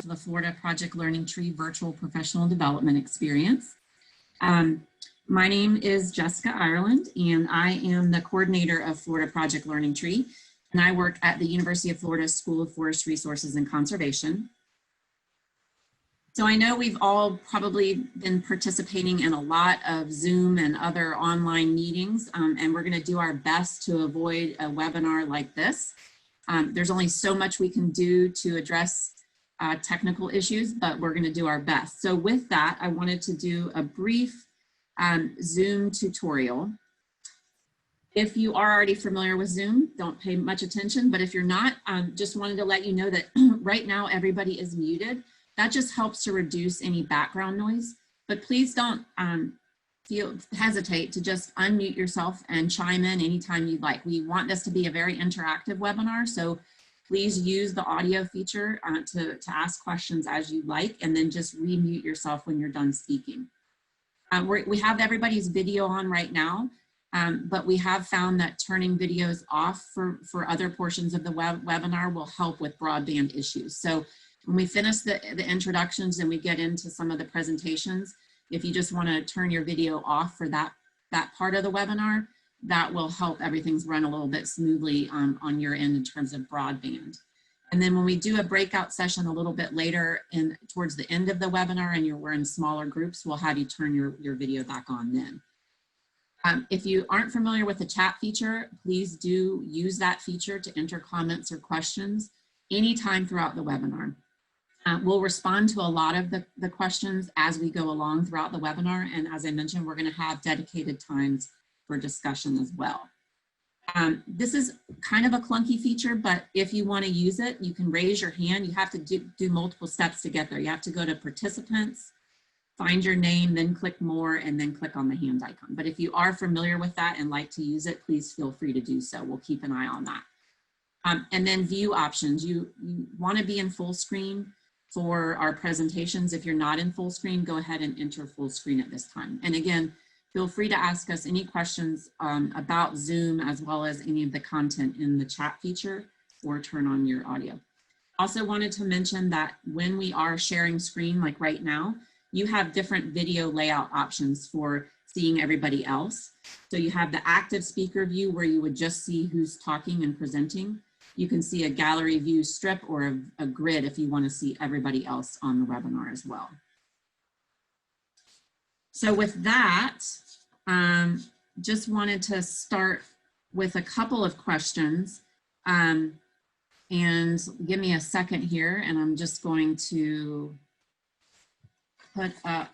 the Florida Project Learning Tree Virtual Professional Development Experience. My name is Jessica Ireland, and I am the coordinator of Florida Project Learning Tree, and I work at the University of Florida School of Forest Resources and Conservation. So I know we've all probably been participating in a lot of Zoom and other online meetings, and we're going to do our best to avoid a webinar like this. There's only so much we can do to address technical issues, but we're going to do our best. So with that, I wanted to do a brief Zoom tutorial. If you are already familiar with Zoom, don't pay much attention, but if you're not, just wanted to let you know that right now everybody is muted. That just helps to reduce any background noise, but please don't hesitate to just unmute yourself and chime in anytime you'd like. We want this to be a very interactive webinar, so please use the audio feature to ask questions as you like, and then just remute yourself when you're done speaking. We have everybody's video on right now, but we have found that turning videos off for other portions of the webinar will help with broadband issues. So when we finish the introductions and we get into some of the presentations, if you just want to turn your video off for that part of the webinar, that will help everything's run a little bit smoothly on your end in terms of broadband. And then when we do a breakout session a little bit later and towards the end of the webinar and we're in smaller groups, we'll have you turn your video back on then. If you aren't familiar with the chat feature, please do use that feature to enter comments or questions anytime throughout the webinar. We'll respond to a lot of the questions as we go along throughout the webinar. And as I mentioned, we're going to have dedicated times for discussion as well. This is kind of a clunky feature, but if you want to use it, you can raise your hand. You have to do multiple steps to get there. You have to go to participants, find your name, then click more, and then click on the hand icon. But if you are familiar with that and like to use it, please feel free to do so. We'll keep an eye on that. And then view options. You want to be in full screen for our presentations. If you're not in full screen, go ahead and enter full screen at this time. And again, feel free to ask us any questions about Zoom as well as any of the content in the chat feature, or turn on your audio. Also wanted to mention that when we are sharing screen, like right now, you have different video layout options for seeing everybody else. So you have the active speaker view where you would just see who's talking and presenting. You can see a gallery view strip or a grid if you want to see everybody else on the webinar as well. So with that, just wanted to start with a couple of questions. And give me a second here, and I'm just going to put up,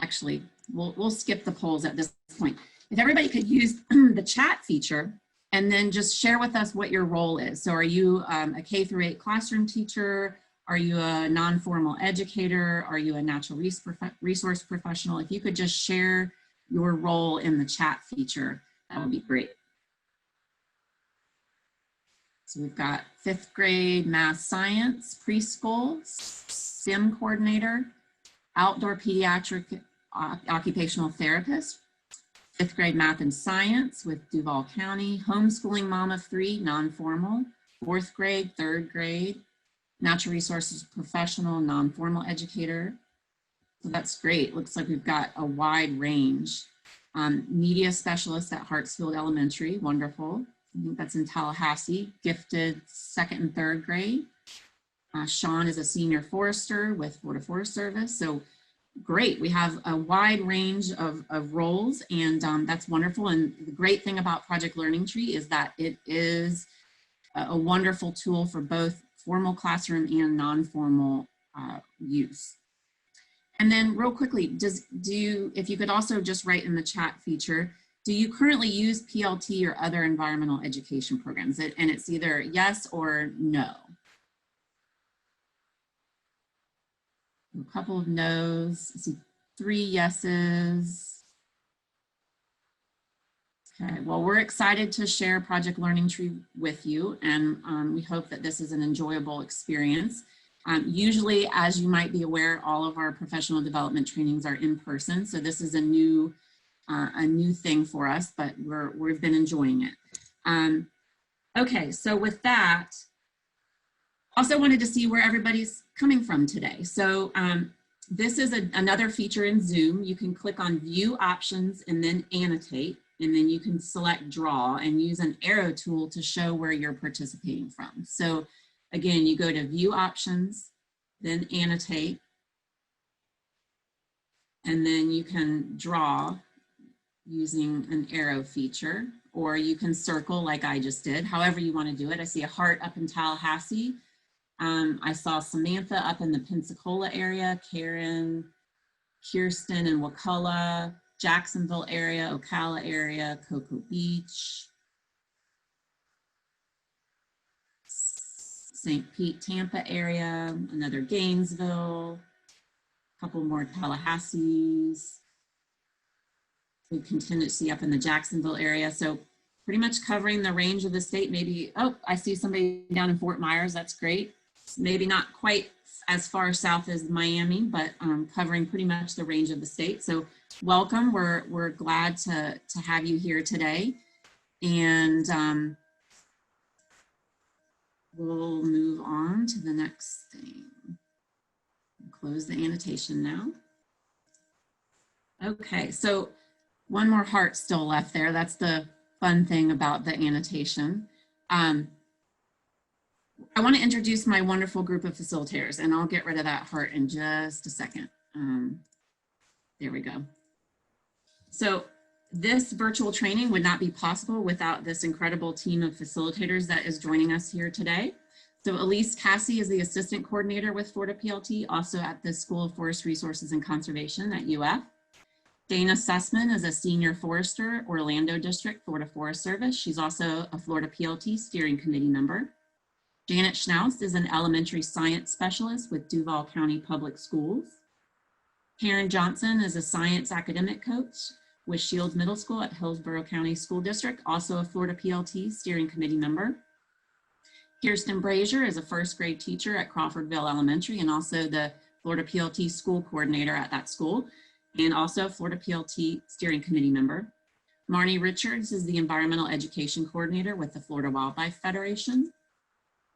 actually, we'll skip the polls at this point. If everybody could use the chat feature, and then just share with us what your role is. So are you a K-8 classroom teacher? Are you a non-formal educator? Are you a natural resource professional? If you could just share your role in the chat feature, that would be great. So we've got 5th grade math science, preschool, STEM coordinator, outdoor pediatric occupational therapist, 5th grade math and science with Duval County, homeschooling mom of 3, non-formal, 4th grade, 3rd grade, natural resources professional, non-formal educator. So that's great. Looks like we've got a wide range. Media specialist at Hartsfield Elementary, wonderful. I think that's in Tallahassee, gifted 2nd and 3rd grade. Sean is a senior forester with Florida Forest Service. So great, we have a wide range of roles, and that's wonderful. And the great thing about Project Learning Tree is that it is a wonderful tool for both formal classroom and non-formal use. And then real quickly, if you could also just write in the chat feature, do you currently use PLT or other environmental education programs? And it's either yes or no. A couple of no's, I see 3 yeses. Okay, well, we're excited to share Project Learning Tree with you, and we hope that this is an enjoyable experience. Usually, as you might be aware, all of our professional development trainings are in person, so this is a new thing for us, but we've been enjoying it. Okay, so with that, Also wanted to see where everybody's coming from today. So this is another feature in Zoom. You can click on View Options and then Annotate, and then you can select Draw and use an arrow tool to show where you're participating from. So again, you go to View Options, then Annotate, and then you can draw using an arrow feature, or you can circle like I just did, however you want to do it. I see a heart up in Tallahassee. I saw Samantha up in the Pensacola area, Karen, Kirsten and Wakulla, Jacksonville area, Ocala area, Cocoa Beach, St. Pete, Tampa area, another Gainesville, a couple more Tallahassees. We continue to see up in the Jacksonville area. So pretty much covering the range of the state. Maybe, oh, I see somebody down in Fort Myers. That's great. Maybe not quite as far south as Miami, but covering pretty much the range of the state. So welcome. We're glad to have you here today. And we'll move on to the next thing. Close the annotation now. Okay, so one more heart still left there. That's the fun thing about the annotation. I want to introduce my wonderful group of facilitators, and I'll get rid of that heart in just a second. There we go. So this virtual training would not be possible without this incredible team of facilitators that is joining us here today. So Elise Cassie is the assistant coordinator with Florida PLT, also at the School of Forest Resources and Conservation at UF. Dana Sussman is a senior forester, Orlando District, Florida Forest Service. She's also a Florida PLT steering committee member. Janet Schnaus is an elementary science specialist with Duval County Public Schools. Karen Johnson is a science academic coach with Shields Middle School at Hillsborough County School District, also a Florida PLT steering committee member. Kirsten Brazier is a first grade teacher at Crawfordville Elementary and also the Florida PLT school coordinator at that school, and also Florida PLT steering committee member. Marnie Richards is the environmental education coordinator with the Florida Wildlife Federation.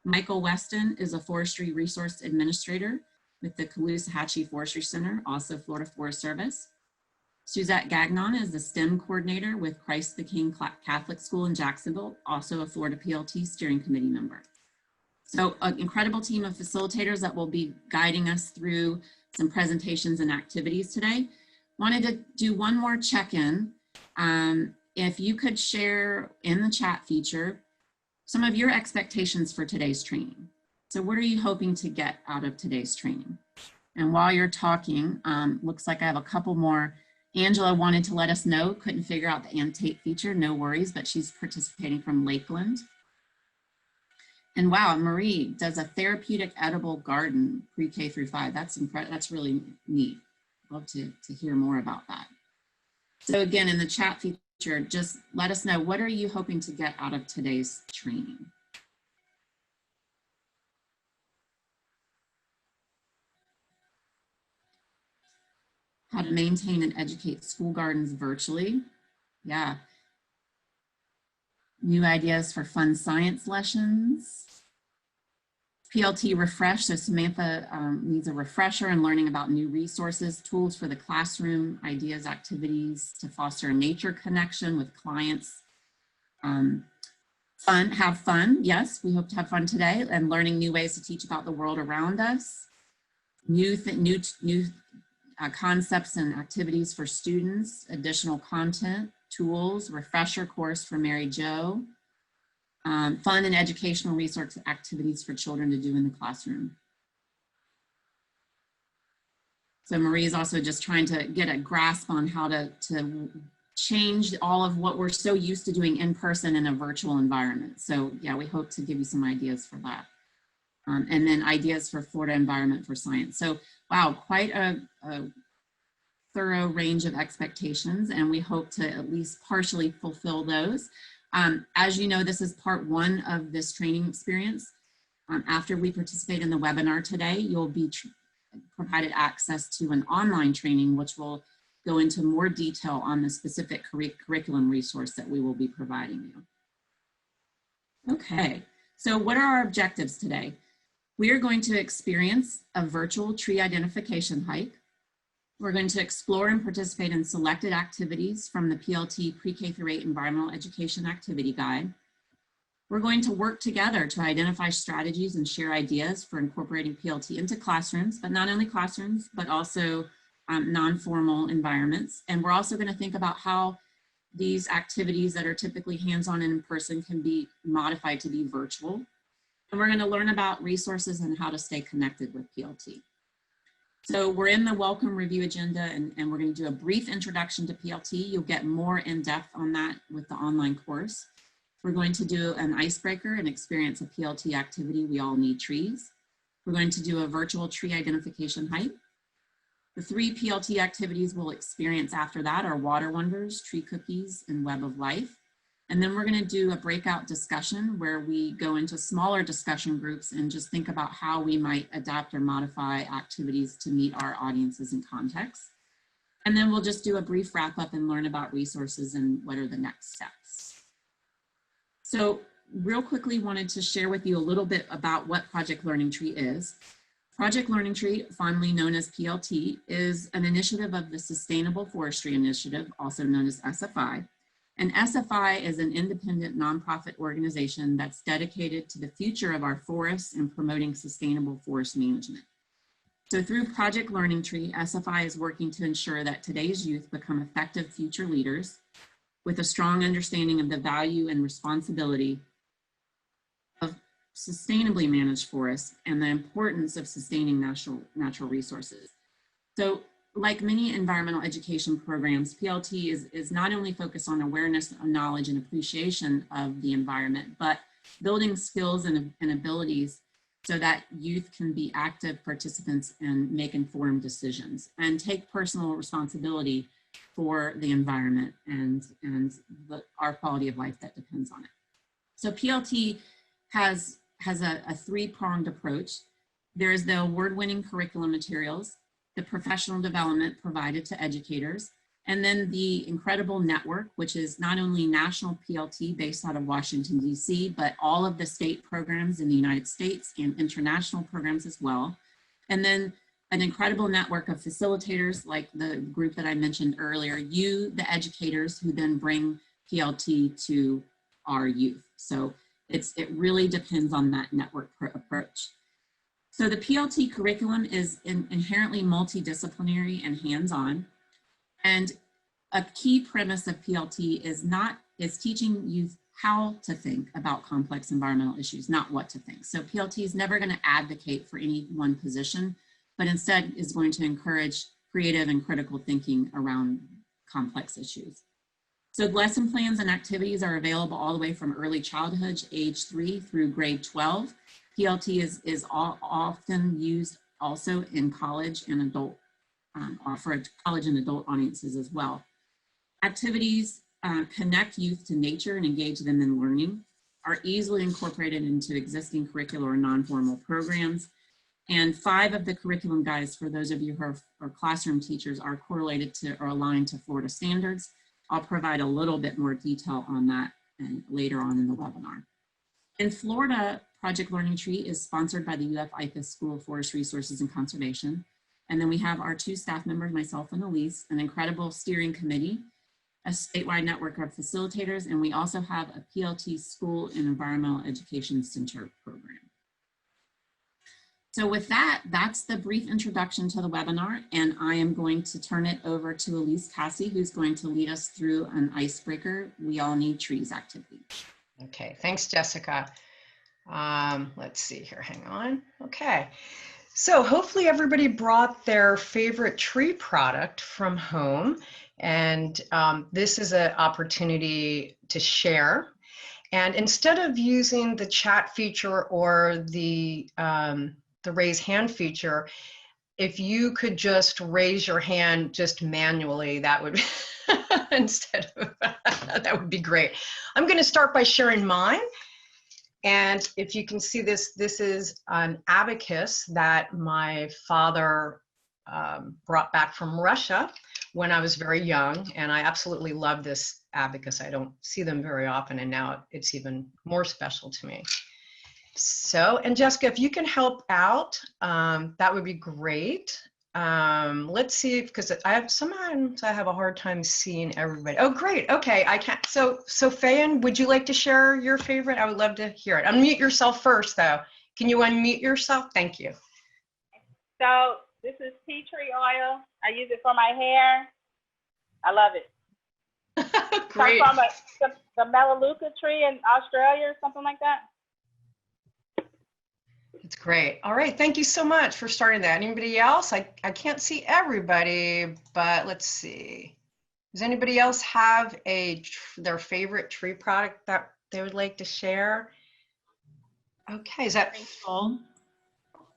Michael Weston is a forestry resource administrator with the Caloosahatchee Forestry Center, also Florida Forest Service. Suzette Gagnon is the STEM coordinator with Christ the King Catholic School in Jacksonville, also a Florida PLT steering committee member. So an incredible team of facilitators that will be guiding us through some presentations and activities today. Wanted to do one more check-in. If you could share in the chat feature some of your expectations for today's training. So what are you hoping to get out of today's training? And while you're talking, looks like I have a couple more. Angela wanted to let us know, couldn't figure out the annotate feature, no worries, but she's participating from Lakeland. And wow, Marie does a therapeutic edible garden pre-K through 5. That's incredible, that's really neat. Love to hear more about that. So again, in the chat feature, just let us know, what are you hoping to get out of today's training? How to maintain and educate school gardens virtually. Yeah. New ideas for fun science lessons. PLT refresh, so Samantha needs a refresher in learning about new resources, tools for the classroom, ideas, activities to foster a nature connection with clients. Have fun, yes, we hope to have fun today, and learning new ways to teach about the world around us. New concepts and activities for students, additional content, tools, refresher course for Mary Jo. Fun and educational resource activities for children to do in the classroom. So Marie is also just trying to get a grasp on how to change all of what we're so used to doing in person in a virtual environment. So yeah, we hope to give you some ideas for that. And then ideas for Florida Environment for Science. So wow, quite a thorough range of expectations, and we hope to at least partially fulfill those. As you know, this is part 1 of this training experience. After we participate in the webinar today, you'll be provided access to an online training, which will go into more detail on the specific curriculum resource that we will be providing you. Okay, so what are our objectives today? We are going to experience a virtual tree identification hike. We're going to explore and participate in selected activities from the PLT Pre-K through 8 Environmental Education Activity Guide. We're going to work together to identify strategies and share ideas for incorporating PLT into classrooms, but not only classrooms, but also non-formal environments. And we're also going to think about how these activities that are typically hands-on and in person can be modified to be virtual. And we're going to learn about resources and how to stay connected with PLT. So we're in the welcome review agenda, and we're going to do a brief introduction to PLT. You'll get more in depth on that with the online course. We're going to do an icebreaker and experience a PLT activity, We All Need Trees. We're going to do a virtual tree identification hike. The 3 PLT activities we'll experience after that are Water Wonders, Tree Cookies, and Web of Life. And then we're going to do a breakout discussion where we go into smaller discussion groups and just think about how we might adapt or modify activities to meet our audiences and contexts. And then we'll just do a brief wrap up and learn about resources and what are the next steps. So real quickly wanted to share with you a little bit about what Project Learning Tree is. Project Learning Tree, fondly known as PLT, is an initiative of the Sustainable Forestry Initiative, also known as SFI. And SFI is an independent nonprofit organization that's dedicated to the future of our forests and promoting sustainable forest management. So through Project Learning Tree, SFI is working to ensure that today's youth become effective future leaders with a strong understanding of the value and responsibility of sustainably managed forests and the importance of sustaining natural resources. So like many environmental education programs, PLT is not only focused on awareness, knowledge, and appreciation of the environment, but building skills and abilities so that youth can be active participants and make informed decisions and take personal responsibility for the environment and our quality of life that depends on it. So PLT has a 3-pronged approach. There is the award-winning curriculum materials, the professional development provided to educators, and then the incredible network, which is not only national PLT based out of Washington, D.C., but all of the state programs in the United States and international programs as well. And then an incredible network of facilitators like the group that I mentioned earlier, the educators who then bring PLT to our youth. So it really depends on that network approach. So the PLT curriculum is inherently multidisciplinary and hands-on. And a key premise of PLT is teaching youth how to think about complex environmental issues, not what to think. So PLT is never going to advocate for any one position, but instead is going to encourage creative and critical thinking around complex issues. So lesson plans and activities are available all the way from early childhood, age 3 through grade 12. PLT is often used also in college and adult, for college and adult audiences as well. Activities connect youth to nature and engage them in learning, are easily incorporated into existing curricular or non-formal programs. And 5 of the curriculum guides, for those of you who are classroom teachers, are correlated to or aligned to Florida standards. I'll provide a little bit more detail on that later on in the webinar. In Florida, Project Learning Tree is sponsored by the UF IFAS School of Forest Resources and Conservation. And then we have our 2 staff members, myself and Elise, an incredible steering committee, a statewide network of facilitators, and we also have a PLT School and Environmental Education Center program. So with that, that's the brief introduction to the webinar, and I am going to turn it over to Elise Cassie, who's going to lead us through an icebreaker, We All Need Trees activity. Okay, thanks, Jessica. Let's see here, hang on. Okay, so hopefully everybody brought their favorite tree product from home, and this is an opportunity to share. And instead of using the chat feature or the raise hand feature, if you could just raise your hand just manually, that would instead of that would be great. I'm going to start by sharing mine. And if you can see this, this is an abacus that my father brought back from Russia when I was very young. And I absolutely love this abacus. I don't see them very often, and now it's even more special to me. So, and Jessica, if you can help out, that would be great. Let's see, because sometimes I have a hard time seeing everybody. Oh, great. Okay, I can't. So Fayan, would you like to share your favorite? I would love to hear it. Unmute yourself first, though. Can you unmute yourself? Thank you. So this is tea tree oil. I use it for my hair. I love it. Great. Come from the Melaleuca tree in Australia or something like that. It's great. All right. Thank you so much for starting that. Anybody else? I can't see everybody, but let's see. Does anybody else have their favorite tree product that they would like to share? Okay. Is that Rachel?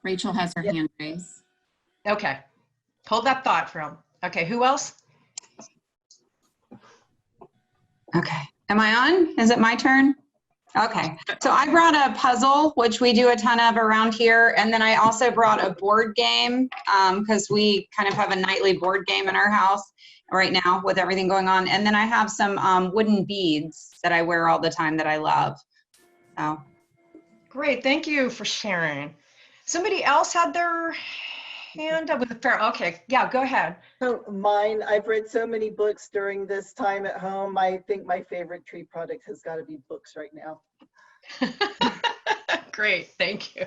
Rachel has her hand raised. okay? Hold that thought for him. Okay. Who else? Okay. Am I on? Is it my turn? Okay. So I brought a puzzle, which we do a ton of around here. And then I also brought a board game because we kind of have a nightly board game in our house right now with everything going on. And then I have some wooden beads that I wear all the time that I love. So. Great. Thank you for sharing. Somebody else had their hand up with a fair. Okay. Yeah, go ahead. So mine, I've read so many books during this time at home. I think my favorite tree product has got to be books right now. Great, thank you.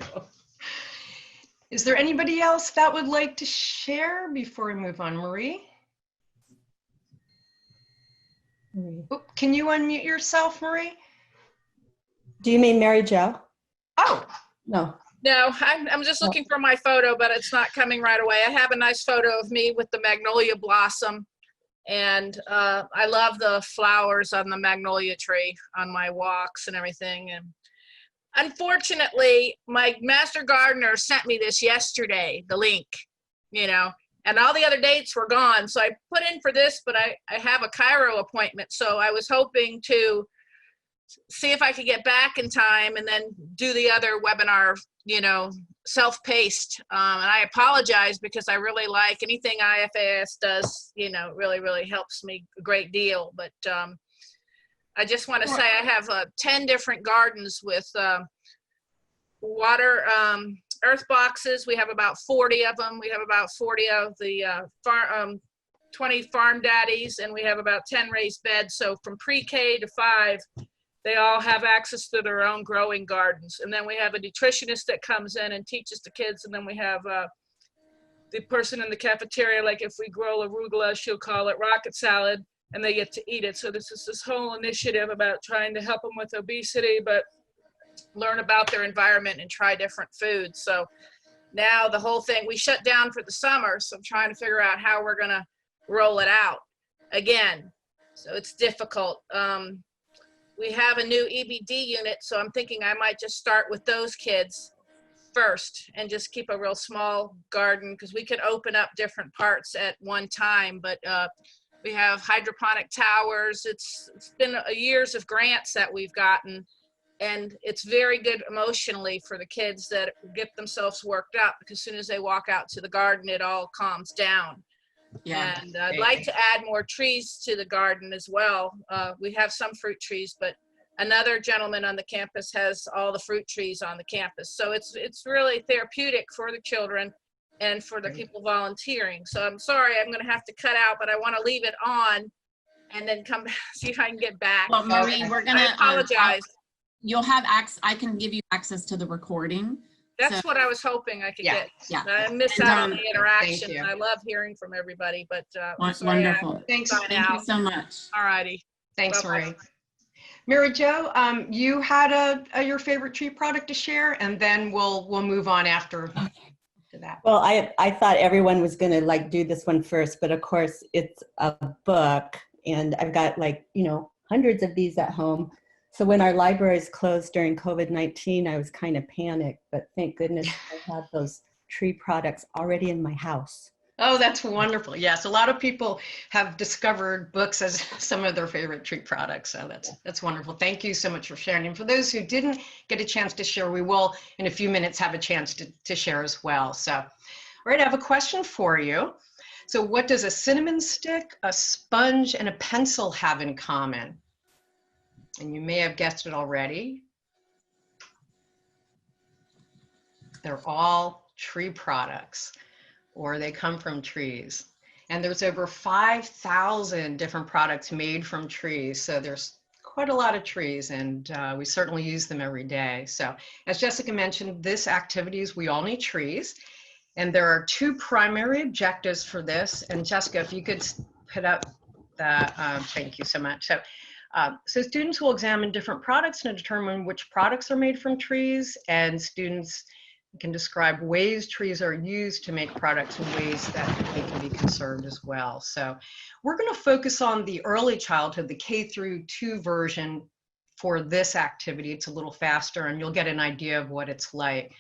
Is there anybody else that would like to share before we move on? Marie? Oh, can you unmute yourself, Marie? Do you mean Mary Jo? Oh. No. No, I'm just looking for my photo, but it's not coming right away. I have a nice photo of me with the magnolia blossom, and I love the flowers on the magnolia tree on my walks and everything. And unfortunately, my master gardener sent me this yesterday, the link, and all the other dates were gone. So I put in for this, but I have a Cairo appointment. So I was hoping to see if I could get back in time and then do the other webinar, self-paced. And I apologize because I really like anything IFAS does, really, really helps me a great deal. But I just want to say I have 10 different gardens with water, earth boxes. We have about 40 of them. We have about 40 of the 20 farm daddies, and we have about 10 raised beds. So from pre-K to 5, they all have access to their own growing gardens. And then we have a nutritionist that comes in and teaches the kids. And then we have the person in the cafeteria, like if we grow arugula, she'll call it rocket salad, and they get to eat it. So this is this whole initiative about trying to help them with obesity, but learn about their environment and try different foods. So now the whole thing, we shut down for the summer. So I'm trying to figure out how we're going to roll it out again. So it's difficult. We have a new EBD unit, so I'm thinking I might just start with those kids first and just keep a real small garden because we can open up different parts at one time. But we have hydroponic towers. It's been years of grants that we've gotten, and it's very good emotionally for the kids that get themselves worked up because as soon as they walk out to the garden, it all calms down. Yeah. And I'd like to add more trees to the garden as well. We have some fruit trees, but another gentleman on the campus has all the fruit trees on the campus. So it's really therapeutic for the children and for the people volunteering. So I'm sorry, I'm going to have to cut out, but I want to leave it on and then come back, see if I can get back. Well, Marie, we're going to apologize. You'll have access. I can give you access to the recording. That's what I was hoping I could get. Yeah. I miss out on the interaction. I love hearing from everybody, but wonderful. Thanks. Thank you so much. All righty. Thanks, Bye-bye. Marie. Mary Jo, you had your favorite tree product to share, and then we'll move on after to that. Well, I thought everyone was going to do this one first, but of course it's a book, and I've got hundreds of these at home. So when our libraries closed during COVID-19, I was kind of panicked, but thank goodness I have those tree products already in my house. Oh, that's wonderful. Yes, a lot of people have discovered books as some of their favorite tree products. So that's wonderful. Thank you so much for sharing. And for those who didn't get a chance to share, we will in a few minutes have a chance to share as well. So, all right, I have a question for you. So what does a cinnamon stick, a sponge, and a pencil have in common? And you may have guessed it already. They're all tree products, or they come from trees. And there's over 5,000 different products made from trees. So there's quite a lot of trees, and we certainly use them every day. So as Jessica mentioned, this activity is We All Need Trees. And there are two primary objectives for this. And Jessica, if you could put up the, thank you so much. So students will examine different products and determine which products are made from trees, and students can describe ways trees are used to make products and ways that they can be conserved as well. So we're going to focus on the early childhood, the K through 2 version for this activity. It's a little faster and you'll get an idea of what it's like.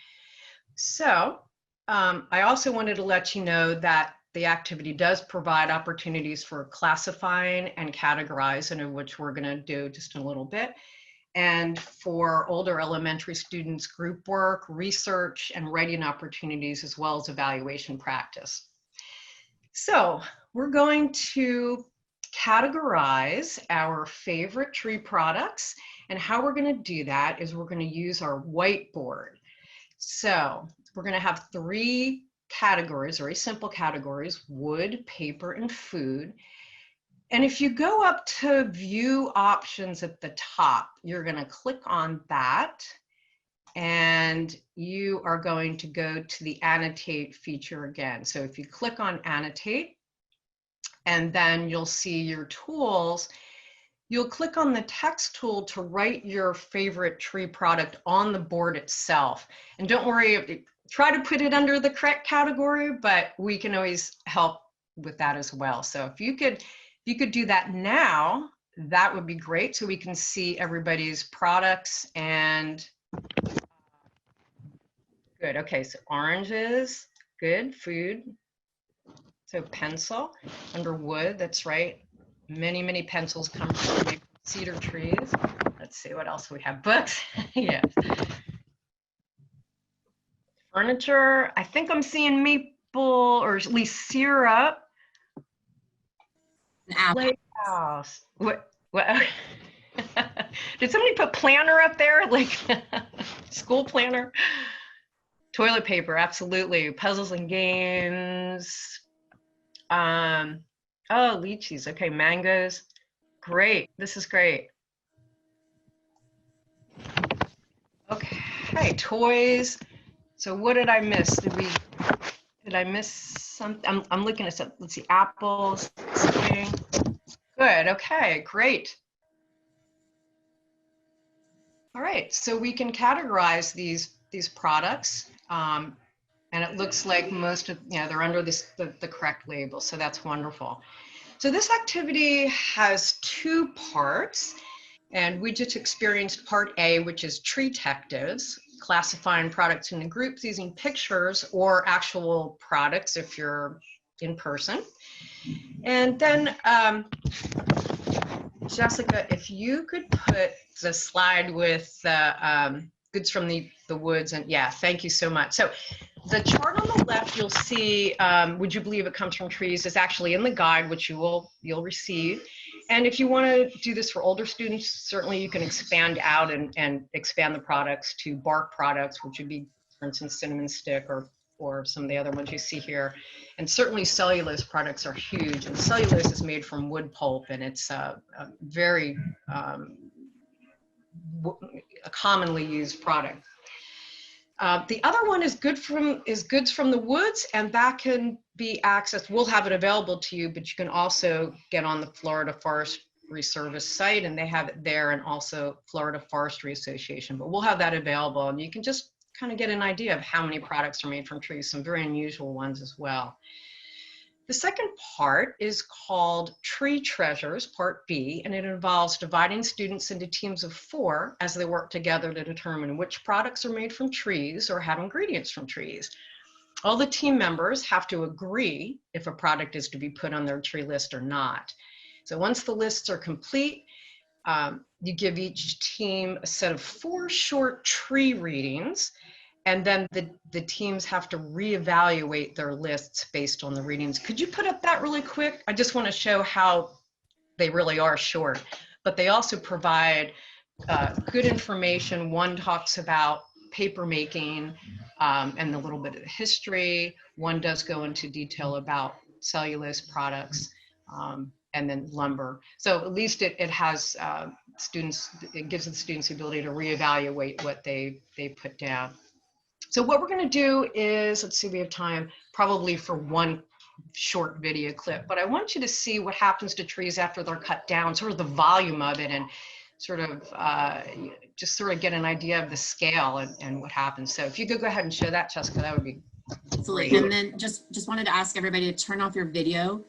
So I also wanted to let you know that the activity does provide opportunities for classifying and categorizing, which we're going to do just in a little bit. And for older elementary students, group work, research, and writing opportunities, as well as evaluation practice. So we're going to categorize our favorite tree products. And how we're going to do that is we're going to use our whiteboard. So we're going to have 3 categories, very simple categories: wood, paper, and food. And if you go up to view options at the top, you're going to click on that, and you are going to go to the annotate feature again. So if you click on annotate, and then you'll see your tools, you'll click on the text tool to write your favorite tree product on the board itself. And don't worry, try to put it under the correct category, but we can always help with that as well. So if you could do that now, that would be great, so we can see everybody's products. And good. Okay, so oranges, good. Food. So pencil under wood, that's right. Many, many pencils come from cedar trees. Let's see what else we have. Books. Yes. Furniture. I think I'm seeing maple, or at least syrup. Playhouse. What? Did somebody put planner up there? Like school planner? Toilet paper, absolutely. Puzzles and games. Oh, lychees. Okay, mangoes. Great. This is great. Okay, toys. So what did I miss? Did I miss something? I'm looking at some. Let's see. Apples. Swing. Good. Okay, great. All right, so we can categorize these products, and it looks like most of, they're under the correct label, so that's wonderful. So this activity has 2 parts, and we just experienced part A, which is tree detectives, classifying products into groups using pictures or actual products if you're in person. And then Jessica, if you could put the slide with the goods from the woods, and yeah, thank you so much. So the chart on the left, you'll see, would you believe it comes from trees, is actually in the guide, which you'll receive. And if you want to do this for older students, certainly you can expand out and expand the products to bark products, which would be, for instance, cinnamon stick or some of the other ones you see here. And certainly cellulose products are huge. And cellulose is made from wood pulp, and it's a very a commonly used product. The other one is goods from the woods, and that can be accessed. We'll have it available to you, but you can also get on the Florida Forestry Service site, and they have it there, and also Florida Forestry Association. But we'll have that available, and you can just kind of get an idea of how many products are made from trees, some very unusual ones as well. The second part is called Tree Treasures, Part B, and it involves dividing students into teams of 4 as they work together to determine which products are made from trees or have ingredients from trees. All the team members have to agree if a product is to be put on their tree list or not. So once the lists are complete, you give each team a set of 4 short tree readings, and then the teams have to reevaluate their lists based on the readings. Could you put up that really quick? I just want to show how they really are short, but they also provide good information. One talks about paper making and a little bit of the history. One does go into detail about cellulose products and then lumber. So at least it has students, it gives the students the ability to reevaluate what they put down. So what we're going to do is, let's see, we have time probably for one short video clip, but I want you to see what happens to trees after they're cut down, sort of the volume of it, and sort of just sort of get an idea of the scale and what happens. So if you could go ahead and show that, Jessica, that would be Absolutely. great. And then just wanted to ask everybody to turn off your video.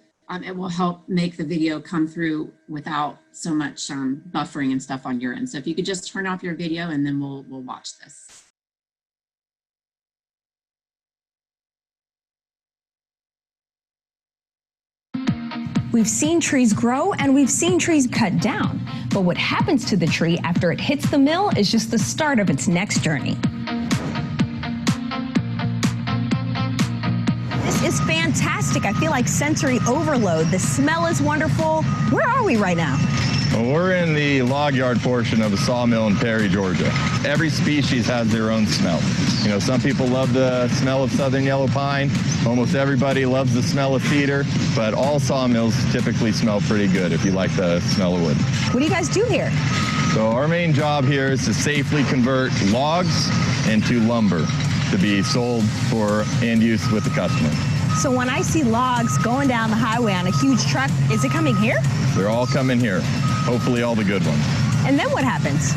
It will help make the video come through without so much buffering and stuff on your end. So if you could just turn off your video, and then we'll watch this. We've seen trees grow and we've seen trees cut down, but what happens to the tree after it hits the mill is just the start of its next journey. This is fantastic. I feel like sensory overload. The smell is wonderful. Where are we right now? Well, we're in the log yard portion of a sawmill in Perry, Georgia. Every species has their own smell. You know, some people love the smell of southern yellow pine. Almost everybody loves the smell of cedar, but all sawmills typically smell pretty good if you like the smell of wood. What do you guys do here? So our main job here is to safely convert logs into lumber to be sold for end use with the customer. So when I see logs going down the highway on a huge truck, is it coming here? They're all coming here, hopefully all the good ones. And then what happens?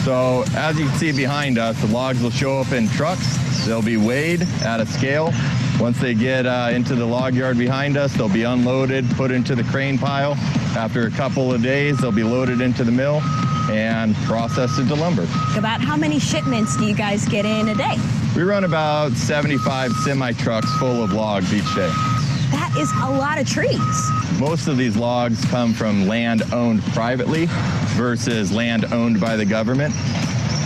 So as you can see behind us, the logs will show up in trucks. They'll be weighed at a scale. Once they get into the log yard behind us, they'll be unloaded, put into the crane pile. After a couple of days, they'll be loaded into the mill and processed into lumber. About how many shipments do you guys get in a day? We run about 75 semi-trucks full of logs each day. That is a lot of trees. Most of these logs come from land owned privately versus land owned by the government.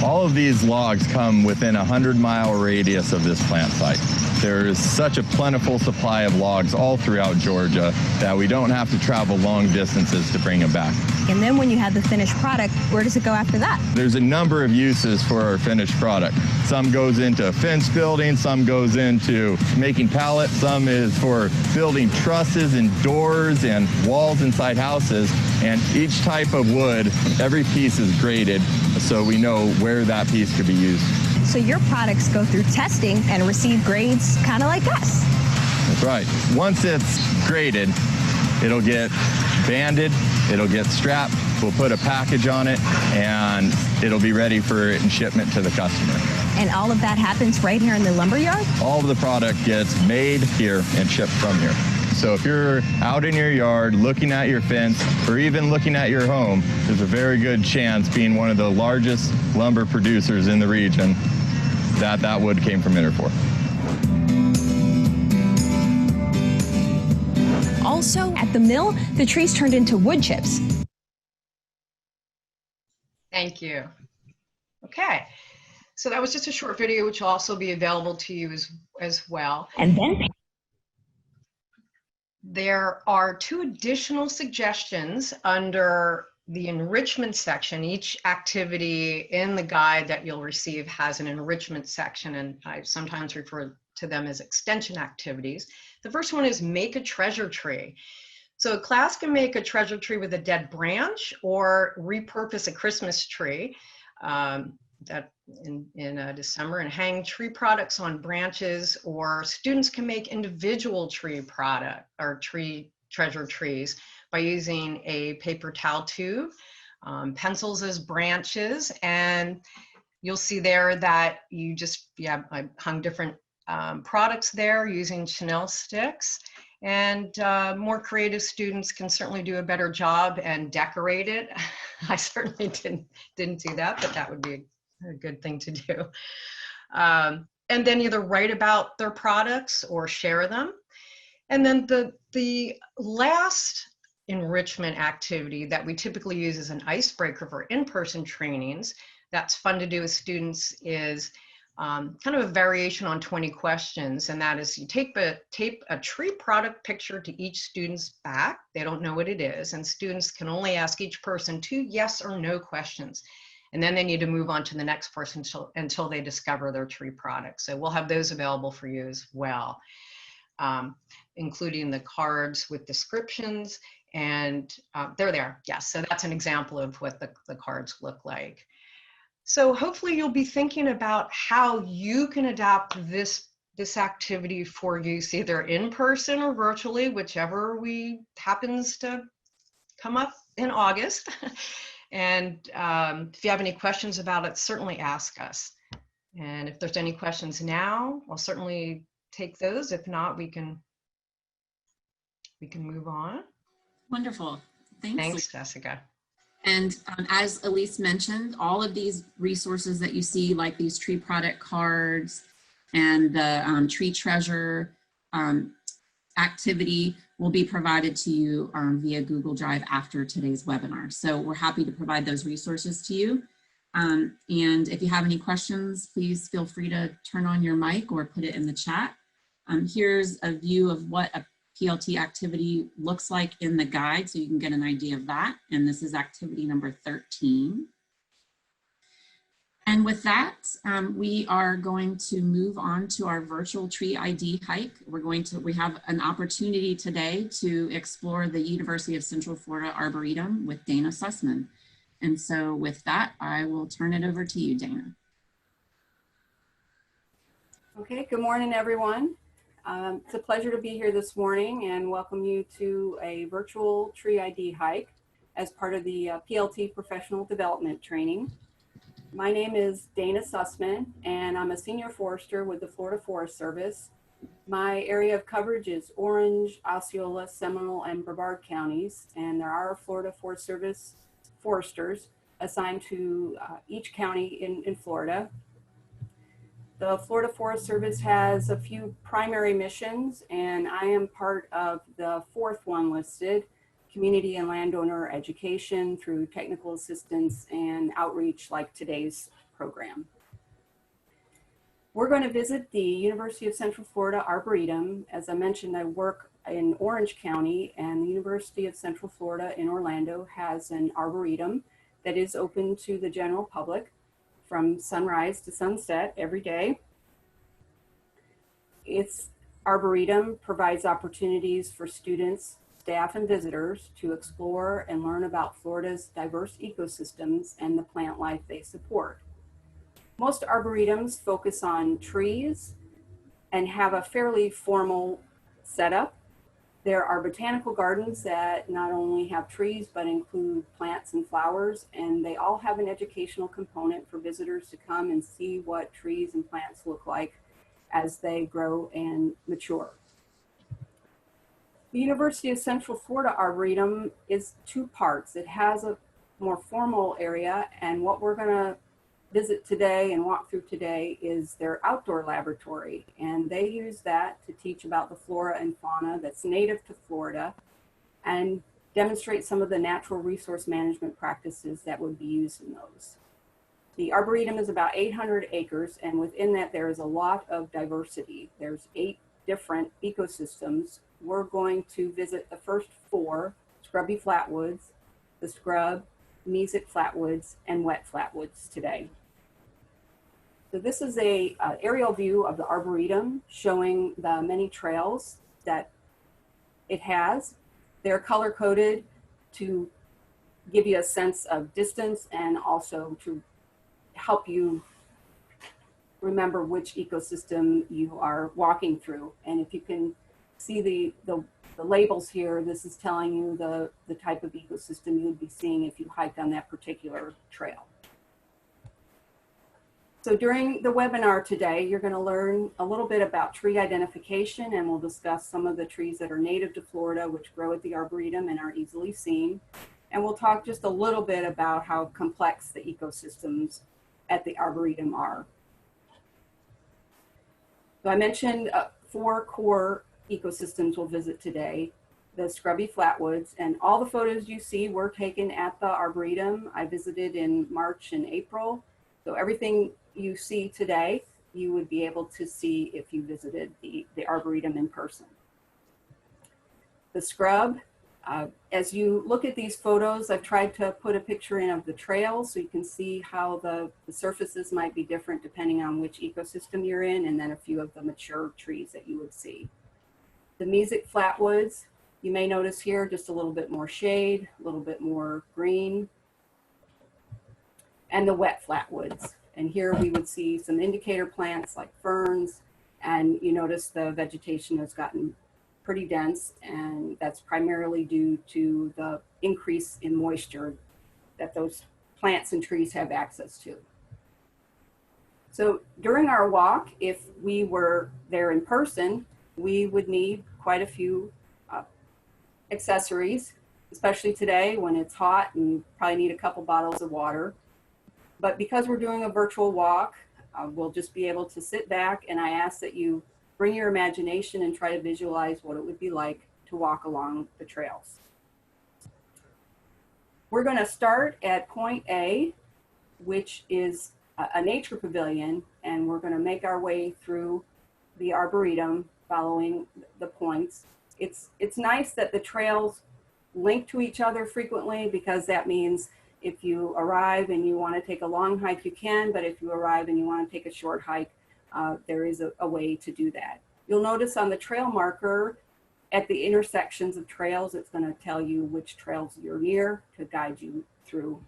All of these logs come within a 100-mile radius of this plant site. There is such a plentiful supply of logs all throughout Georgia that we don't have to travel long distances to bring them back. And then when you have the finished product, where does it go after that? There's a number of uses for our finished product. Some goes into fence building, some goes into making pallets, some is for building trusses and doors and walls inside houses. And each type of wood, every piece is graded so we know where that piece could be used. So your products go through testing and receive grades kind of like us. That's right. Once it's graded, it'll get banded, it'll get strapped, we'll put a package on it, and it'll be ready for shipment to the customer. And all of that happens right here in the lumber yard? All of the product gets made here and shipped from here. So if you're out in your yard looking at your fence or even looking at your home, there's a very good chance, being one of the largest lumber producers in the region, that wood came from Interfor. Also, at the mill, the trees turned into wood chips. Thank you. Okay, so that was just a short video, which will also be available to you as well. And then there are 2 additional suggestions under the enrichment section. Each activity in the guide that you'll receive has an enrichment section, and I sometimes refer to them as extension activities. The first one is make a treasure tree. So a class can make a treasure tree with a dead branch or repurpose a Christmas tree that in December and hang tree products on branches, or students can make individual tree product or tree treasure trees by using a paper towel tube, pencils as branches, and you'll see there that I hung different products there using Chanel sticks, and more creative students can certainly do a better job and decorate it. I certainly didn't do that, but that would be a good thing to do. And then either write about their products or share them. And then the last enrichment activity that we typically use as an icebreaker for in-person trainings that's fun to do with students is kind of a variation on 20 questions. And that is, you tape a tree product picture to each student's back. They don't know what it is. And students can only ask each person 2 yes or no questions. And then they need to move on to the next person until they discover their tree product. So we'll have those available for you as well, including the cards with descriptions. And they're there. Yes, so that's an example of what the cards look like. So hopefully you'll be thinking about how you can adapt this activity for use either in person or virtually, whichever happens to come up in August. And if you have any questions about it, certainly ask us. And if there's any questions now, I'll certainly take those. If not, we can move on. Wonderful. Thanks, Jessica. And as Elise mentioned, all of these resources that you see, like these tree product cards and the tree treasure activity, will be provided to you via Google Drive after today's webinar. So we're happy to provide those resources to you. And if you have any questions, please feel free to turn on your mic or put it in the chat. Here's a view of what a PLT activity looks like in the guide, so you can get an idea of that. And this is activity number 13. And with that, we are going to move on to our virtual tree ID hike. We have an opportunity today to explore the University of Central Florida Arboretum with Dana Sussman. And so with that, I will turn it over to you, Dana. Okay, good morning, everyone. It's a pleasure to be here this morning and welcome you to a virtual tree ID hike as part of the PLT Professional Development Training. My name is Dana Sussman and I'm a senior forester with the Florida Forest Service. My area of coverage is Orange, Osceola, Seminole, and Brevard counties, and there are Florida Forest Service foresters assigned to each county in Florida. The Florida Forest Service has a few primary missions, and I am part of the fourth one listed, community and landowner education through technical assistance and outreach like today's program. We're going to visit the University of Central Florida Arboretum. As I mentioned, I work in Orange County, and the University of Central Florida in Orlando has an arboretum that is open to the general public from sunrise to sunset every day. Its arboretum provides opportunities for students, staff, and visitors to explore and learn about Florida's diverse ecosystems and the plant life they support. Most arboretums focus on trees and have a fairly formal setup. There are botanical gardens that not only have trees, but include plants and flowers, and they all have an educational component for visitors to come and see what trees and plants look like as they grow and mature. The University of Central Florida Arboretum is two parts. It has a more formal area, and what we're going to visit today and walk through today is their outdoor laboratory, and they use that to teach about the flora and fauna that's native to Florida and demonstrate some of the natural resource management practices that would be used in those. The Arboretum is about 800 acres, and within that there is a lot of diversity. There's 8 different ecosystems. We're going to visit the first 4, scrubby flatwoods, the scrub, mesic flatwoods, and wet flatwoods today. So this is a aerial view of the Arboretum showing the many trails that it has. They're color coded to give you a sense of distance and also to help you remember which ecosystem you are walking through. And if you can see the labels here, this is telling you the type of ecosystem you would be seeing if you hiked on that particular trail. So during the webinar today, you're going to learn a little bit about tree identification, and we'll discuss some of the trees that are native to Florida, which grow at the Arboretum and are easily seen. And we'll talk just a little bit about how complex the ecosystems at the Arboretum are. So I mentioned 4 core ecosystems we'll visit today: the scrubby flatwoods, and all the photos you see were taken at the Arboretum. I visited in March and April. So everything you see today, you would be able to see if you visited the Arboretum in person. The scrub As you look at these photos, I've tried to put a picture in of the trails so you can see how the surfaces might be different depending on which ecosystem you're in, and then a few of the mature trees that you would see. The mesic flatwoods, you may notice here just a little bit more shade, a little bit more green, and the wet flatwoods. And here we would see some indicator plants like ferns, and you notice the vegetation has gotten pretty dense, and that's primarily due to the increase in moisture that those plants and trees have access to. So during our walk, if we were there in person, we would need quite a few accessories, especially today when it's hot and you probably need a couple bottles of water. But because we're doing a virtual walk, we'll just be able to sit back, and I ask that you bring your imagination and try to visualize what it would be like to walk along the trails. We're going to start at point A, which is a nature pavilion, and we're going to make our way through the arboretum following the points. It's nice that the trails link to each other frequently, because that means if you arrive and you want to take a long hike, you can, but if you arrive and you want to take a short hike, there is a way to do that. You'll notice on the trail marker at the intersections of trails, it's going to tell you which trails you're near to guide you through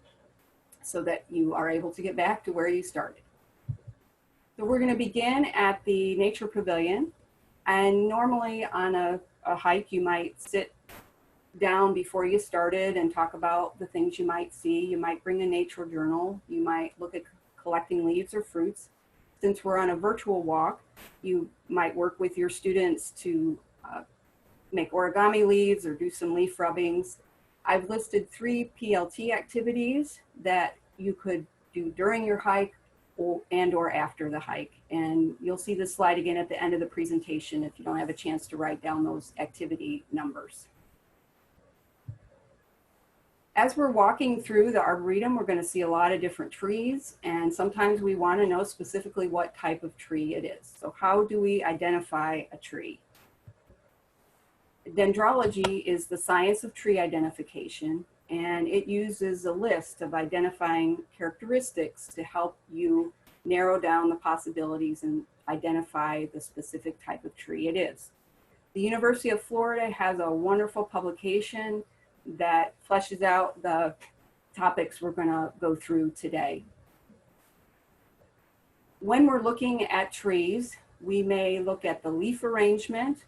so that you are able to get back to where you started. So we're going to begin at the nature pavilion, and normally on a hike you might sit down before you started and talk about the things you might see. You might bring a nature journal. You might look at collecting leaves or fruits. Since we're on a virtual walk, you might work with your students to make origami leaves or do some leaf rubbings. I've listed 3 PLT activities that you could do during your hike or after the hike. And you'll see this slide again at the end of the presentation if you don't have a chance to write down those activity numbers. As we're walking through the arboretum, we're going to see a lot of different trees, and sometimes we want to know specifically what type of tree it is. So how do we identify a tree? Dendrology is the science of tree identification, and it uses a list of identifying characteristics to help you narrow down the possibilities and identify the specific type of tree it is. The University of Florida has a wonderful publication that fleshes out the topics we're going to go through today. When we're looking at trees, we may look at the leaf arrangement.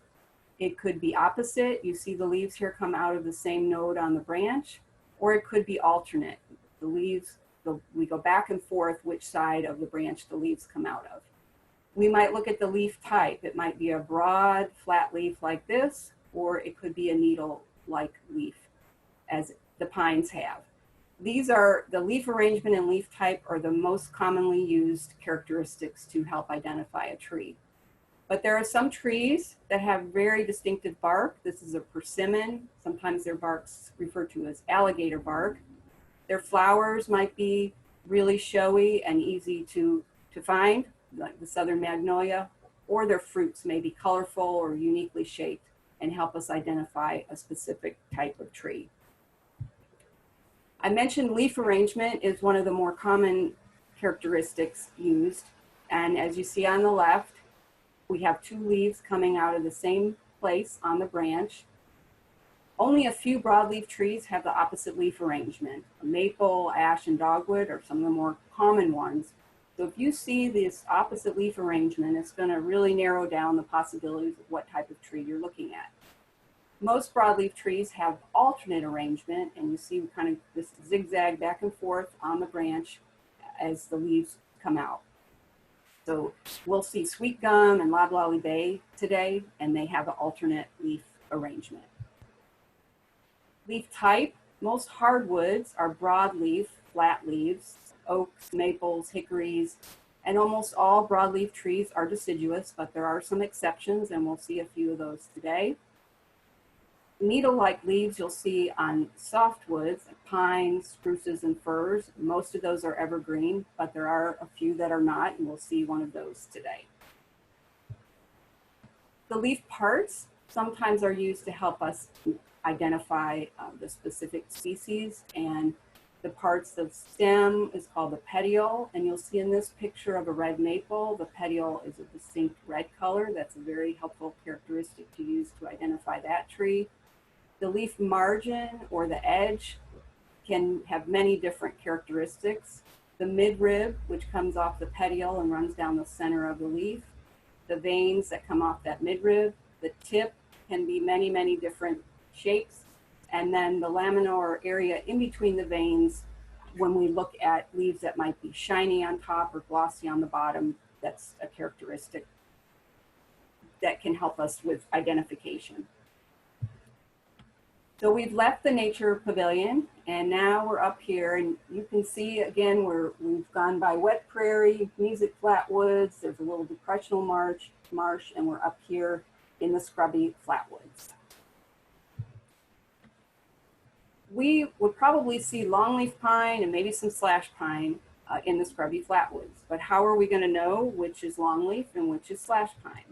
It could be opposite. You see the leaves here come out of the same node on the branch, or it could be alternate. The leaves, we go back and forth which side of the branch the leaves come out of. We might look at the leaf type. It might be a broad, flat leaf like this, or it could be a needle-like leaf, as the pines have. These are the leaf arrangement and leaf type are the most commonly used characteristics to help identify a tree. But there are some trees that have very distinctive bark. This is a persimmon. Sometimes their bark's referred to as alligator bark. Their flowers might be really showy and easy to find, like the southern magnolia, or their fruits may be colorful or uniquely shaped and help us identify a specific type of tree. I mentioned leaf arrangement is one of the more common characteristics used. And as you see on the left, we have 2 leaves coming out of the same place on the branch. Only a few broadleaf trees have the opposite leaf arrangement. Maple, ash, and dogwood are some of the more common ones. So if you see this opposite leaf arrangement, it's going to really narrow down the possibilities of what type of tree you're looking at. Most broadleaf trees have alternate arrangement, and you see kind of this zigzag back and forth on the branch as the leaves come out. So we'll see sweet gum and loblolly bay today, and they have an alternate leaf arrangement. Leaf type, most hardwoods are broadleaf, flat leaves, oaks, maples, hickories, and almost all broadleaf trees are deciduous, but there are some exceptions, and we'll see a few of those today. Needle-like leaves you'll see on softwoods, like pines, spruces, and firs. Most of those are evergreen, but there are a few that are not, and we'll see one of those today. The leaf parts sometimes are used to help us identify the specific species. And the parts of stem is called the petiole. And you'll see in this picture of a red maple, the petiole is a distinct red color. That's a very helpful characteristic to use to identify that tree. The leaf margin or the edge can have many different characteristics. The midrib, which comes off the petiole and runs down the center of the leaf, the veins that come off that midrib, the tip can be many, many different shapes. And then the laminar area in between the veins, when we look at leaves that might be shiny on top or glossy on the bottom, that's a characteristic that can help us with identification. So we've left the nature pavilion and now we're up here, and you can see again we've gone by wet prairie, music flatwoods, there's a little depressional marsh, and we're up here in the scrubby flatwoods. We would probably see longleaf pine and maybe some slash pine in the scrubby flatwoods, but how are we going to know which is longleaf and which is slash pine?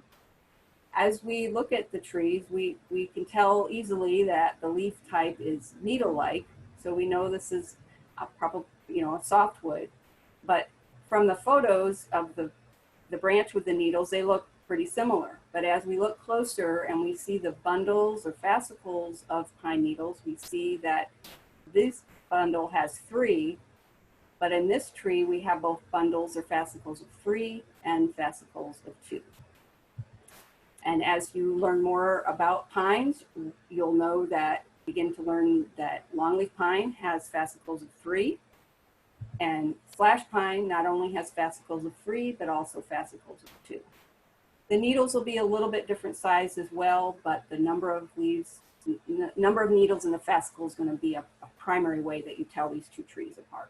As we look at the trees, we can tell easily that the leaf type is needle-like, so we know this is probably a softwood. But from the photos of the branch with the needles, they look pretty similar. But as we look closer and we see the bundles or fascicles of pine needles, we see that this bundle has 3, but in this tree we have both bundles or fascicles of 3 and fascicles of 2. And as you learn more about pines, you'll begin to learn that longleaf pine has fascicles of 3, and slash pine not only has fascicles of 3, but also fascicles of 2. The needles will be a little bit different size as well, but the number of leaves, the number of needles in the fascicle is going to be a primary way that you tell these two trees apart.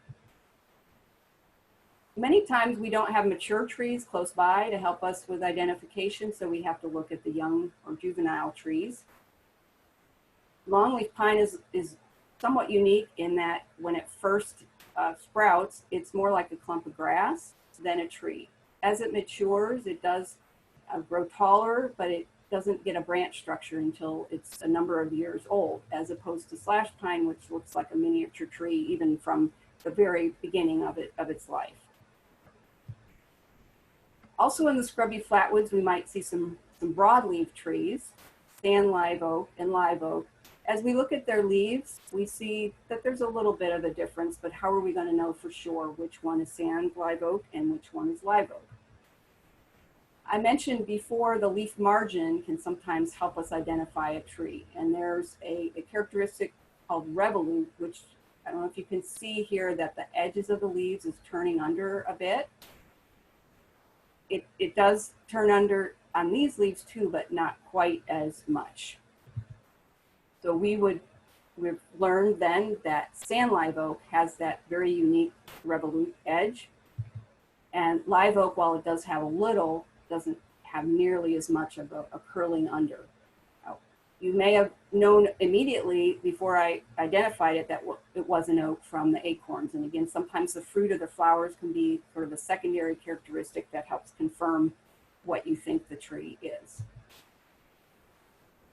Many times we don't have mature trees close by to help us with identification, so we have to look at the young or juvenile trees. Longleaf pine is somewhat unique in that when it first sprouts, it's more like a clump of grass than a tree. As it matures, it does grow taller, but it doesn't get a branch structure until it's a number of years old, as opposed to slash pine, which looks like a miniature tree even from the very beginning of its life. Also in the scrubby flatwoods, we might see some broadleaf trees, sand live oak and live oak. As we look at their leaves, we see that there's a little bit of a difference, but how are we going to know for sure which one is sand live oak and which one is live oak? I mentioned before the leaf margin can sometimes help us identify a tree, and there's a characteristic called revolute, which I don't know if you can see here that the edges of the leaves is turning under a bit. It does turn under on these leaves too, but not quite as much. So we've learned then that sand live oak has that very unique revolute edge. And live oak, while it does have a little, doesn't have nearly as much of a curling under. You may have known immediately before I identified it that it was an oak from the acorns. And again, sometimes the fruit or the flowers can be sort of a secondary characteristic that helps confirm what you think the tree is.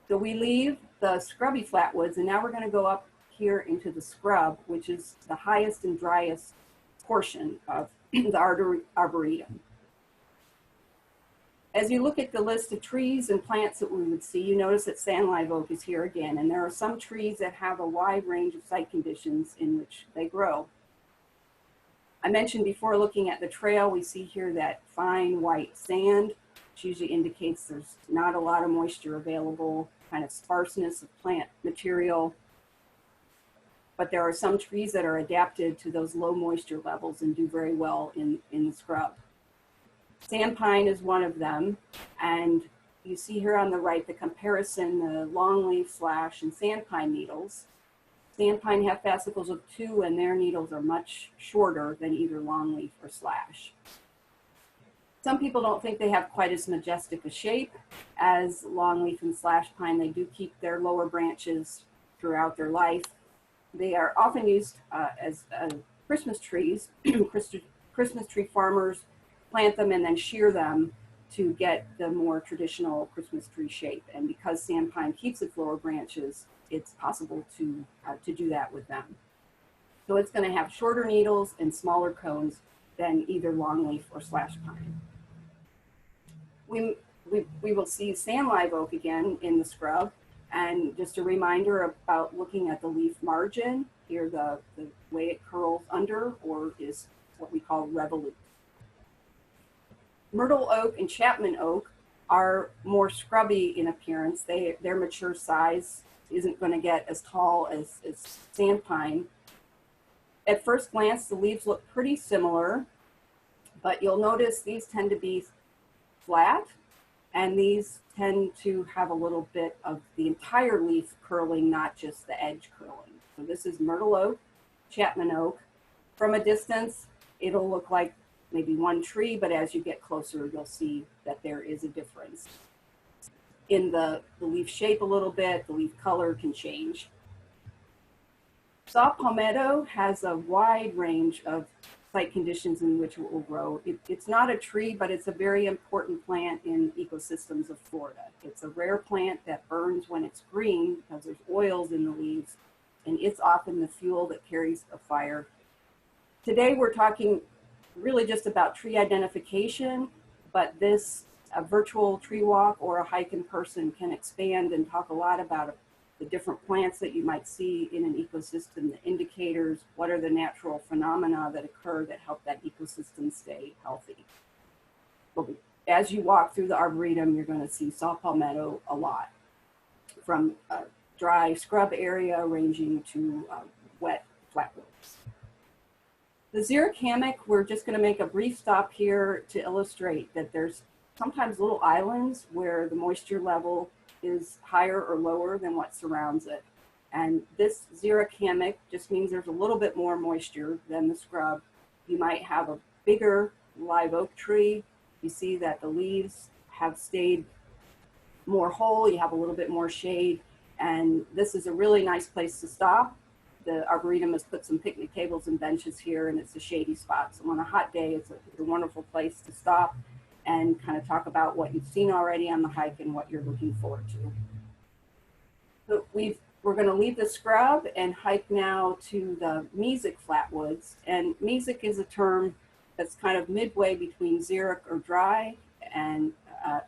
So we leave the scrubby flatwoods, and now we're going to go up here into the scrub, which is the highest and driest portion of the arboretum. As you look at the list of trees and plants that we would see, you notice that sand live oak is here again, and there are some trees that have a wide range of site conditions in which they grow. I mentioned before, looking at the trail, we see here that fine white sand, which usually indicates there's not a lot of moisture available, kind of sparseness of plant material. But there are some trees that are adapted to those low moisture levels and do very well in the scrub. Sand pine is one of them, and you see here on the right the comparison, the longleaf, slash, and sand pine needles. Sand pine have fascicles of 2, and their needles are much shorter than either longleaf or slash. Some people don't think they have quite as majestic a shape as longleaf and slash pine. They do keep their lower branches throughout their life. They are often used as Christmas trees. Christmas tree farmers plant them and then shear them to get the more traditional Christmas tree shape. And because sand pine keeps its lower branches, it's possible to do that with them. So it's going to have shorter needles and smaller cones than either longleaf or slash pine. We will see sand live oak again in the scrub. And just a reminder about looking at the leaf margin. Here, the way it curls under or is what we call revolute. Myrtle oak and Chapman oak are more scrubby in appearance. Their mature size isn't going to get as tall as sand pine. At first glance, the leaves look pretty similar, but you'll notice these tend to be flat, and these tend to have a little bit of the entire leaf curling, not just the edge curling. So this is myrtle oak, Chapman oak. From a distance, it'll look like maybe one tree, but as you get closer, you'll see that there is a difference in the leaf shape a little bit. The leaf color can change. Saw palmetto has a wide range of site conditions in which it will grow. It's not a tree, but it's a very important plant in ecosystems of Florida. It's a rare plant that burns when it's green because there's oils in the leaves, and it's often the fuel that carries a fire. Today we're talking really just about tree identification, but this a virtual tree walk or a hike in person can expand and talk a lot about the different plants that you might see in an ecosystem, the indicators, what are the natural phenomena that occur that help that ecosystem stay healthy. But as you walk through the Arboretum, you're going to see saw palmetto a lot, from a dry scrub area ranging to wet flatwoods. The xeric hammock, we're just going to make a brief stop here to illustrate that there's sometimes little islands where the moisture level is higher or lower than what surrounds it. And this xeric hammock just means there's a little bit more moisture than the scrub. You might have a bigger live oak tree. You see that the leaves have stayed more whole. You have a little bit more shade. And this is a really nice place to stop. The Arboretum has put some picnic tables and benches here, and it's a shady spot. So on a hot day, it's a wonderful place to stop and kind of talk about what you've seen already on the hike and what you're looking forward to. So we're going to leave the scrub and hike now to the mesic flatwoods. And mesic is a term that's kind of midway between xeric or dry and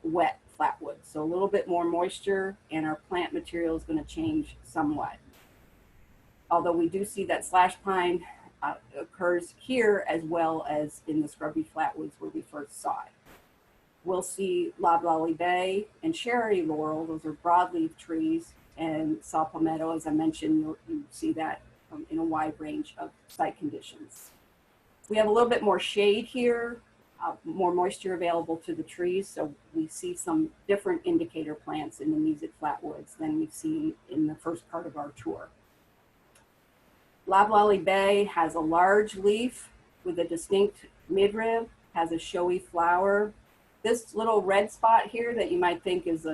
wet flatwoods. So a little bit more moisture, and our plant material is going to change somewhat. Although we do see that slash pine occurs here as well as in the scrubby flatwoods where we first saw it. We'll see loblolly bay and cherry laurel. Those are broadleaf trees, and saw palmetto, as I mentioned, you see that in a wide range of site conditions. We have a little bit more shade here, more moisture available to the trees, so we see some different indicator plants in the mesic flatwoods than we've seen in the first part of our tour. Loblolly bay has a large leaf with a distinct midrib, has a showy flower. This little red spot here that you might think is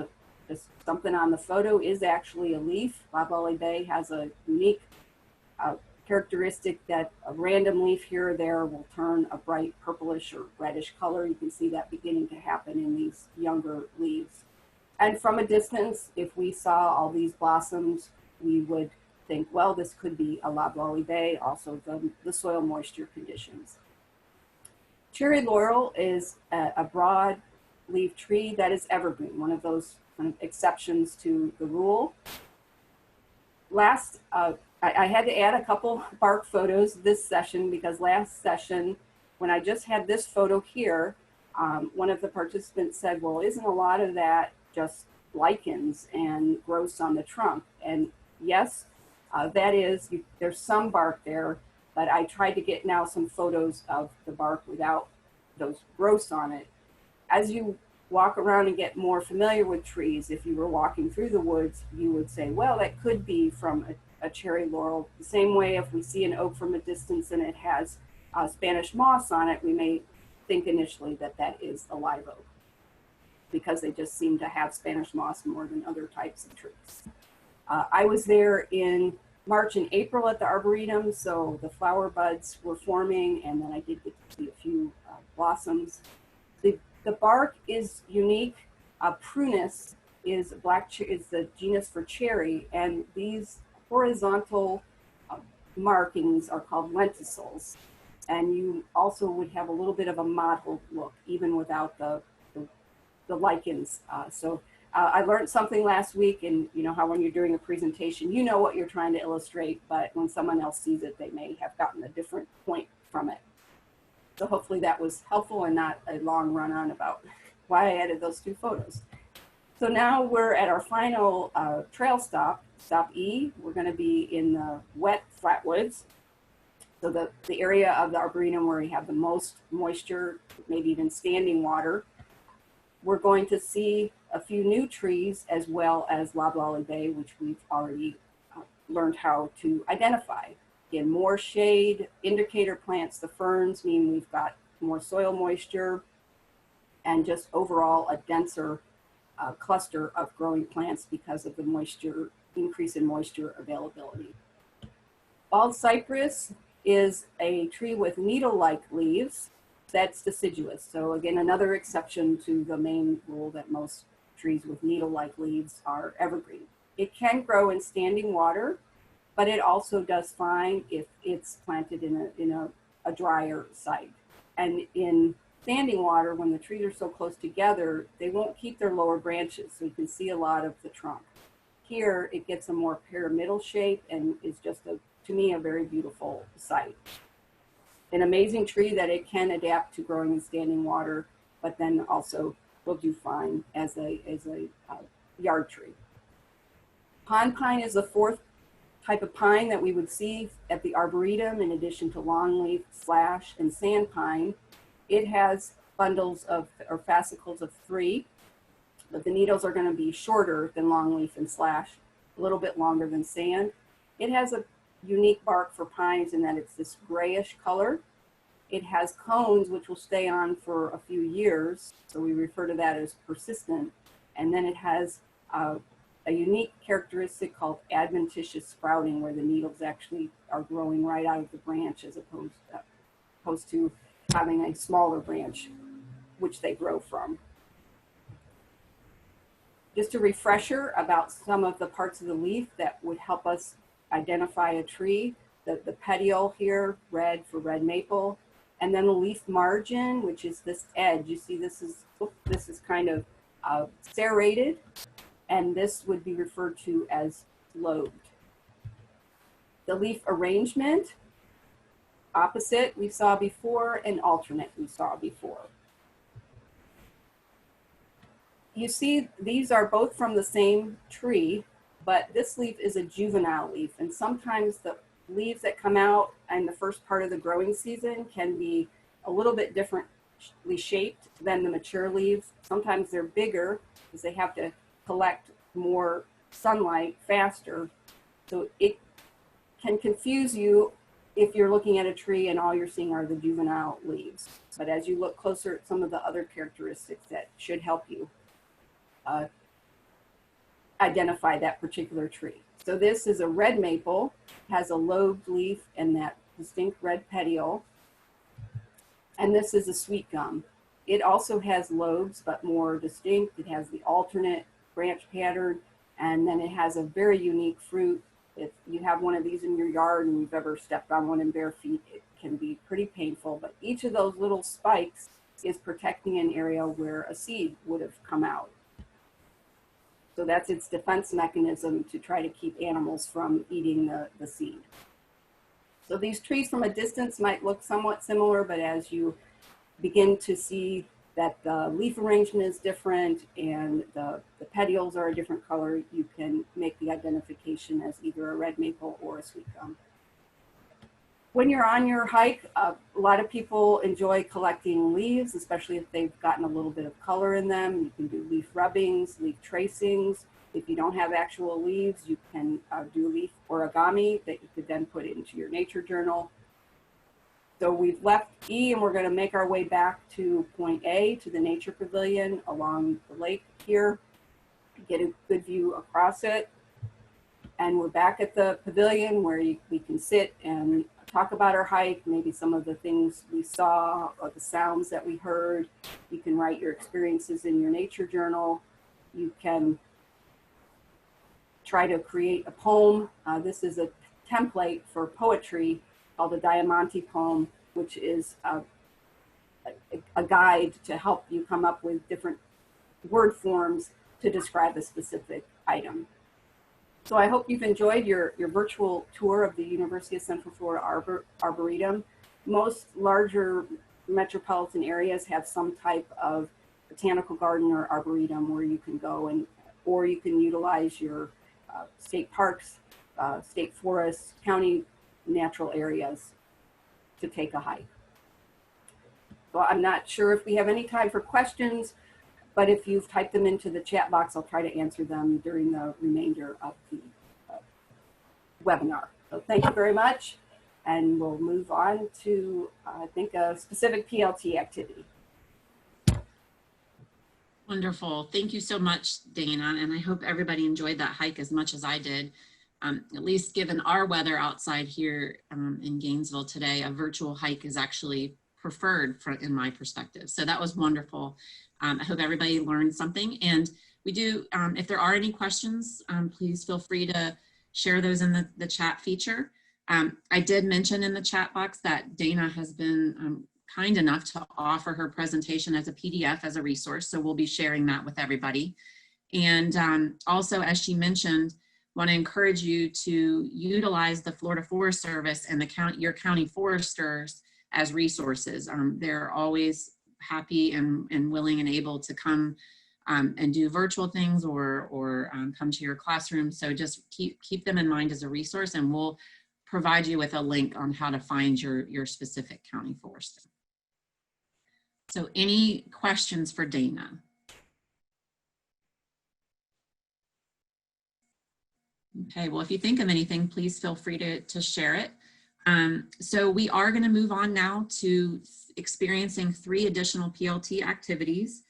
just something on the photo is actually a leaf. Loblolly bay has a unique characteristic that a random leaf here or there will turn a bright purplish or reddish color. You can see that beginning to happen in these younger leaves. And from a distance, if we saw all these blossoms, we would think, well, this could be a loblolly bay, also the soil moisture conditions. Cherry laurel is a broad leaf tree that is evergreen, one of those kind of exceptions to the rule. Last, I had to add a couple bark photos this session because last session, when I just had this photo here, one of the participants said, well, isn't a lot of that just lichens and growths on the trunk? And yes, that is, there's some bark there, but I tried to get now some photos of the bark without those growths on it. As you walk around and get more familiar with trees, if you were walking through the woods, you would say, well, that could be from a cherry laurel. The same way if we see an oak from a distance and it has Spanish moss on it, we may think initially that that is a live oak because they just seem to have Spanish moss more than other types of trees. I was there in March and April at the Arboretum, so the flower buds were forming, and then I did get to see a few blossoms. The The bark is unique. Prunus is is the genus for cherry, and these horizontal markings are called lenticels. And you also would have a little bit of a mottled look, even without the lichens. I learned something last week, and you know how when you're doing a presentation, you know what you're trying to illustrate, but when someone else sees it, they may have gotten a different point from it. So hopefully that was helpful and not a long run on about why I added those 2 photos. So now we're at our final trail stop, stop E. We're going to be in the wet flatwoods. So the area of the Arboretum where we have the most moisture, maybe even standing water. We're going to see a few new trees as well as loblolly bay, which we've already learned how to identify. Again, more shade, indicator plants, the ferns mean we've got more soil moisture and just overall a denser cluster of growing plants because of the moisture, increase in moisture availability. Bald cypress is a tree with needle-like leaves that's deciduous. So again, another exception to the main rule that most trees with needle-like leaves are evergreen. It can grow in standing water, but it also does fine if it's planted in a drier site. And in standing water, when the trees are so close together, they won't keep their lower branches, so you can see a lot of the trunk. Here, it gets a more pyramidal shape and is just, to me, a very beautiful site. An amazing tree that it can adapt to growing in standing water, but then also will do fine as a yard tree. Pond pine is the 4th type of pine that we would see at the Arboretum in addition to longleaf, slash, and sand pine. It has bundles of, or fascicles of 3, but the needles are going to be shorter than longleaf and slash, a little bit longer than sand. It has a unique bark for pines in that it's this grayish color. It has cones which will stay on for a few years, so we refer to that as persistent. And then it has a unique characteristic called adventitious sprouting, where the needles actually are growing right out of the branch as opposed to having a smaller branch which they grow from. Just a refresher about some of the parts of the leaf that would help us identify a tree. The petiole here, red for red maple, and then the leaf margin, which is this edge. You see this is kind of serrated, and this would be referred to as lobed. The leaf arrangement, opposite we saw before, and alternate we saw before. You see these are both from the same tree, but this leaf is a juvenile leaf, and sometimes the leaves that come out in the first part of the growing season can be a little bit differently shaped than the mature leaves. Sometimes they're bigger because they have to collect more sunlight faster. So it can confuse you if you're looking at a tree and all you're seeing are the juvenile leaves. But as you look closer at some of the other characteristics that should help you identify that particular tree. So this is a red maple, has a lobed leaf and that distinct red petiole. And this is a sweet gum. It also has lobes, but more distinct. It has the alternate branch pattern, and then it has a very unique fruit. If you have one of these in your yard and you've ever stepped on one in bare feet, it can be pretty painful, but each of those little spikes is protecting an area where a seed would have come out. So that's its defense mechanism to try to keep animals from eating the seed. So these trees from a distance might look somewhat similar, but as you begin to see that the leaf arrangement is different and the petioles are a different color, you can make the identification as either a red maple or a sweet gum. When you're on your hike, a lot of people enjoy collecting leaves, especially if they've gotten a little bit of color in them. You can do leaf rubbings, leaf tracings. If you don't have actual leaves, you can do leaf origami that you could then put into your nature journal. So we've left E and we're going to make our way back to point A, to the nature pavilion along the lake here, get a good view across it. And we're back at the pavilion where we can sit and talk about our hike, maybe some of the things we saw or the sounds that we heard. You can write your experiences in your nature journal. You can try to create a poem. This is a template for poetry called a Diamante poem, which is a guide to help you come up with different word forms to describe a specific item. So I hope you've enjoyed your virtual tour of the University of Central Florida Arboretum. Most larger metropolitan areas have some type of botanical garden or arboretum where you can go or you can utilize your state parks, state forests, county natural areas to take a hike. So I'm not sure if we have any time for questions, but if you've typed them into the chat box, I'll try to answer them during the remainder of the webinar. So thank you very much. And we'll move on to, I think, a specific PLT activity. Wonderful. Thank you so much, Dana. And I hope everybody enjoyed that hike as much as I did. At least given our weather outside here in Gainesville today, a virtual hike is actually preferred in my perspective. So that was wonderful. I hope everybody learned something. And we do, if there are any questions, please feel free to share those in the chat feature. I did mention in the chat box that Dana has been kind enough to offer her presentation as a PDF as a resource. So we'll be sharing that with everybody. And also, as she mentioned, want to encourage you to utilize the Florida Forest Service and your county foresters as resources. They're always happy and willing and able to come and do virtual things or come to your classroom. So just keep them in mind as a resource, and we'll provide you with a link on how to find your specific county forester. So any questions for Dana? Okay, well, if you think of anything, please feel free to share it. So we are going to move on now to experiencing 3 additional PLT activities,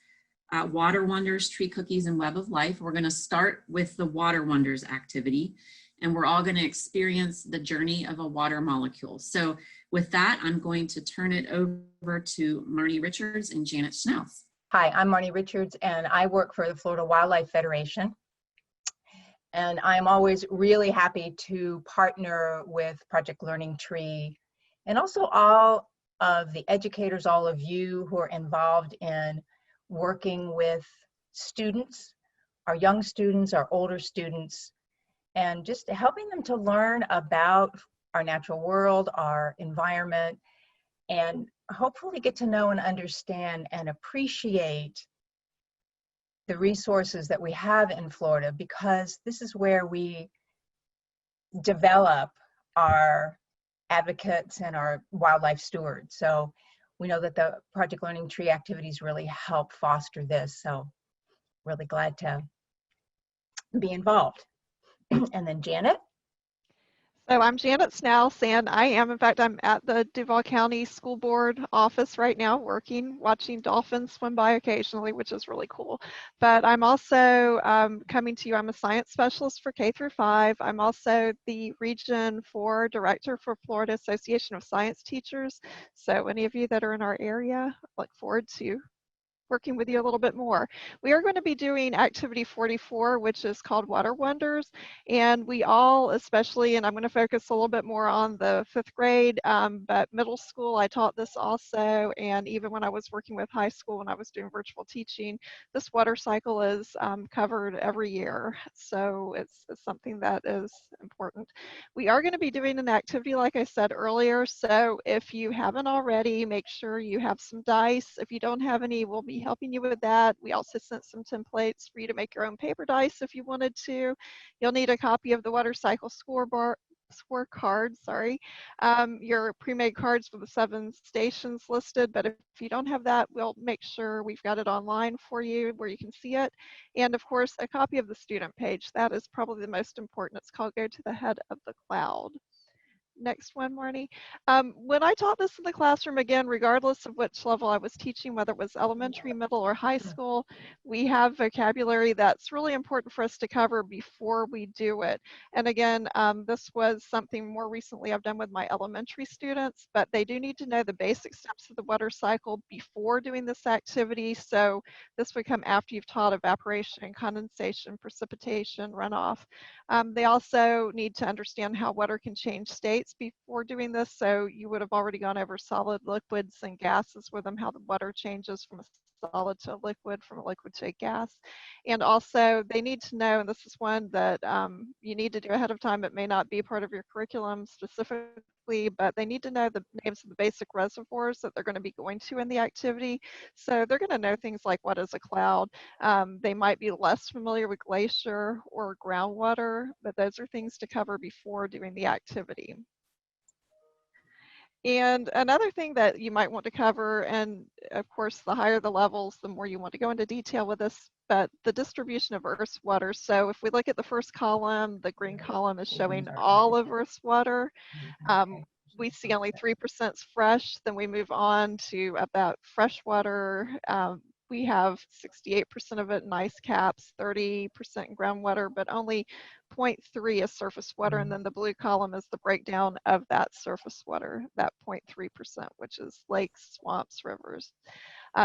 Water Wonders, Tree Cookies, and Web of Life. We're going to start with the Water Wonders activity, and we're all going to experience the journey of a water molecule. So with that, I'm going to turn it over to Marnie Richards and Janet Schnauz. Hi, I'm Marnie Richards, and I work for the Florida Wildlife Federation. And I'm always really happy to partner with Project Learning Tree, and also all of the educators, all of you who are involved in working with students, our young students, our older students, and just helping them to learn about our natural world, our environment, and hopefully get to know and understand and appreciate the resources that we have in Florida, because this is where we develop our advocates and our wildlife stewards. So we know that the Project Learning Tree activities really help foster this. So really glad to be involved. And then Janet. So I'm Janet Schnauz, and I'm at the Duval County School Board office right now watching dolphins swim by occasionally, which is really cool. But I'm also coming to you, I'm a science specialist for K through 5. I'm also the Region 4 Director for Florida Association of Science Teachers. So any of you that are in our area, I look forward to working with you a little bit more. We are going to be doing activity 44, which is called Water Wonders, and we all, especially, and I'm going to focus a little bit more on the 5th grade, but middle school, I taught this also, and even when I was working with high school, when I was doing virtual teaching, this water cycle is covered every year, so it's something that is important. We are going to be doing an activity, like I said earlier, so if you haven't already, make sure you have some dice. If you don't have any, we'll be helping you with that. We also sent some templates for you to make your own paper dice if you wanted to. You'll need a copy of the water cycle scorecard, your pre-made cards for the 7 stations listed, but if you don't have that, we'll make sure we've got it online for you where you can see it. And of course, a copy of the student page. That is probably the most important. It's called Go to the Head of the Cloud. Next one, Marnie. When I taught this in the classroom, again, regardless of which level I was teaching, whether it was elementary, middle, or high school, we have vocabulary that's really important for us to cover before we do it. And again, this was something more recently I've done with my elementary students, but they do need to know the basic steps of the water cycle before doing this activity. So this would come after you've taught evaporation, condensation, precipitation, runoff. They also need to understand how water can change states before doing this. So you would have already gone over solid, liquids, and gases with them, how the water changes from a solid to a liquid, from a liquid to a gas. And also they need to know, and this is one that you need to do ahead of time, it may not be part of your curriculum specifically, but they need to know the names of the basic reservoirs that they're going to be going to in the activity. So they're going to know things like what is a cloud. They might be less familiar with glacier or groundwater, but those are things to cover before doing the activity. And another thing that you might want to cover, and of course, the higher the levels, the more you want to go into detail with this, but the distribution of Earth's water. So if we look at the first column, the green column is showing all of Earth's water. We see only 3% fresh. Then we move on to about fresh water. We have 68% of it in ice caps, 30% in groundwater, but only 0.3 is surface water. And then the blue column is the breakdown of that surface water, that 0.3%, which is lakes, swamps, rivers.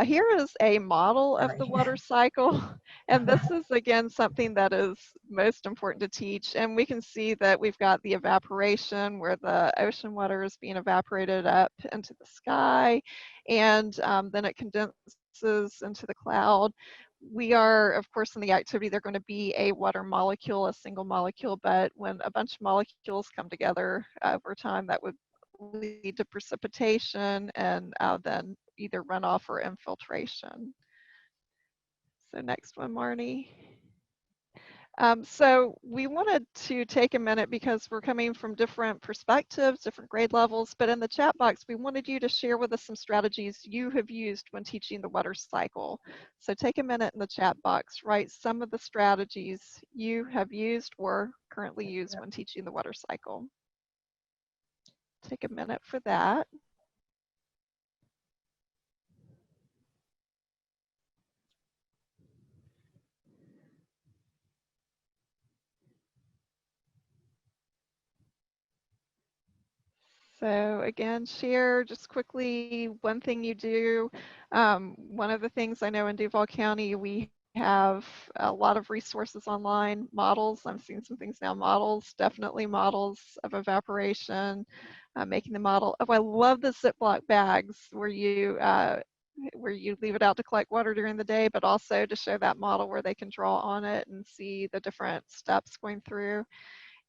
Here is a model of the water cycle. And this is, again, something that is most important to teach. And we can see that we've got the evaporation where the ocean water is being evaporated up into the sky. And then it condenses into the cloud. We are, of course, in the activity, they're going to be a water molecule, a single molecule. But when a bunch of molecules come together over time, that would lead to precipitation and then either runoff or infiltration. So next one, Marnie. So we wanted to take a minute because we're coming from different perspectives, different grade levels, but in the chat box, we wanted you to share with us some strategies you have used when teaching the water cycle. So take a minute in the chat box, write some of the strategies you have used or currently use when teaching the water cycle. Take a minute for that. So again, share just quickly one thing you do. One of the things I know in Duval County, we have a lot of resources online, models. I'm seeing some things now, models, definitely models of evaporation, making the model. Oh, I love the Ziploc bags where you leave it out to collect water during the day, but also to show that model where they can draw on it and see the different steps going through.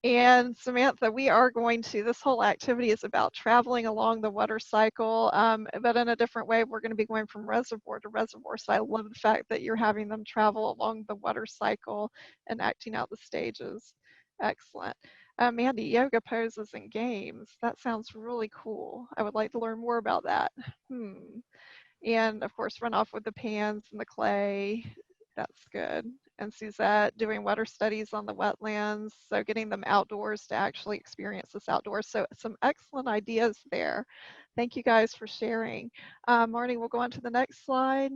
And Samantha, we are going to, this whole activity is about traveling along the water cycle, but in a different way. We're going to be going from reservoir to reservoir. So I love the fact that you're having them travel along the water cycle and acting out the stages. Excellent. Mandy, yoga poses and games. That sounds really cool. I would like to learn more about that. And of course, run off with the pans and the clay. That's good. And Suzette doing water studies on the wetlands, so getting them outdoors to actually experience this outdoors. So some excellent ideas there. Thank you guys for sharing. Marnie, we'll go on to the next slide.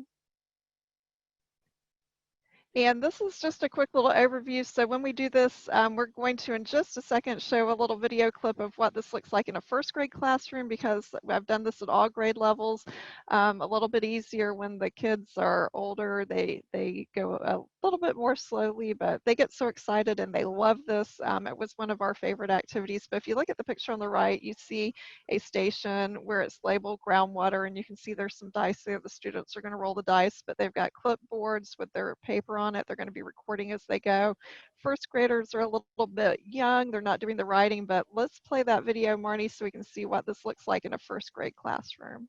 And this is just a quick little overview. So when we do this, we're going to, in just a second, show a little video clip of what this looks like in a first grade classroom, because I've done this at all grade levels. A little bit easier when the kids are older. They go a little bit more slowly, but they get so excited and they love this. It was one of our favorite activities. But if you look at the picture on the right, you see a station where it's labeled groundwater, and you can see there's some dice there. The students are going to roll the dice, but they've got clipboards with their paper on it. They're going to be recording as they go. First graders are a little bit young. They're not doing the writing, but let's play that video, Marnie, so we can see what this looks like in a first grade classroom.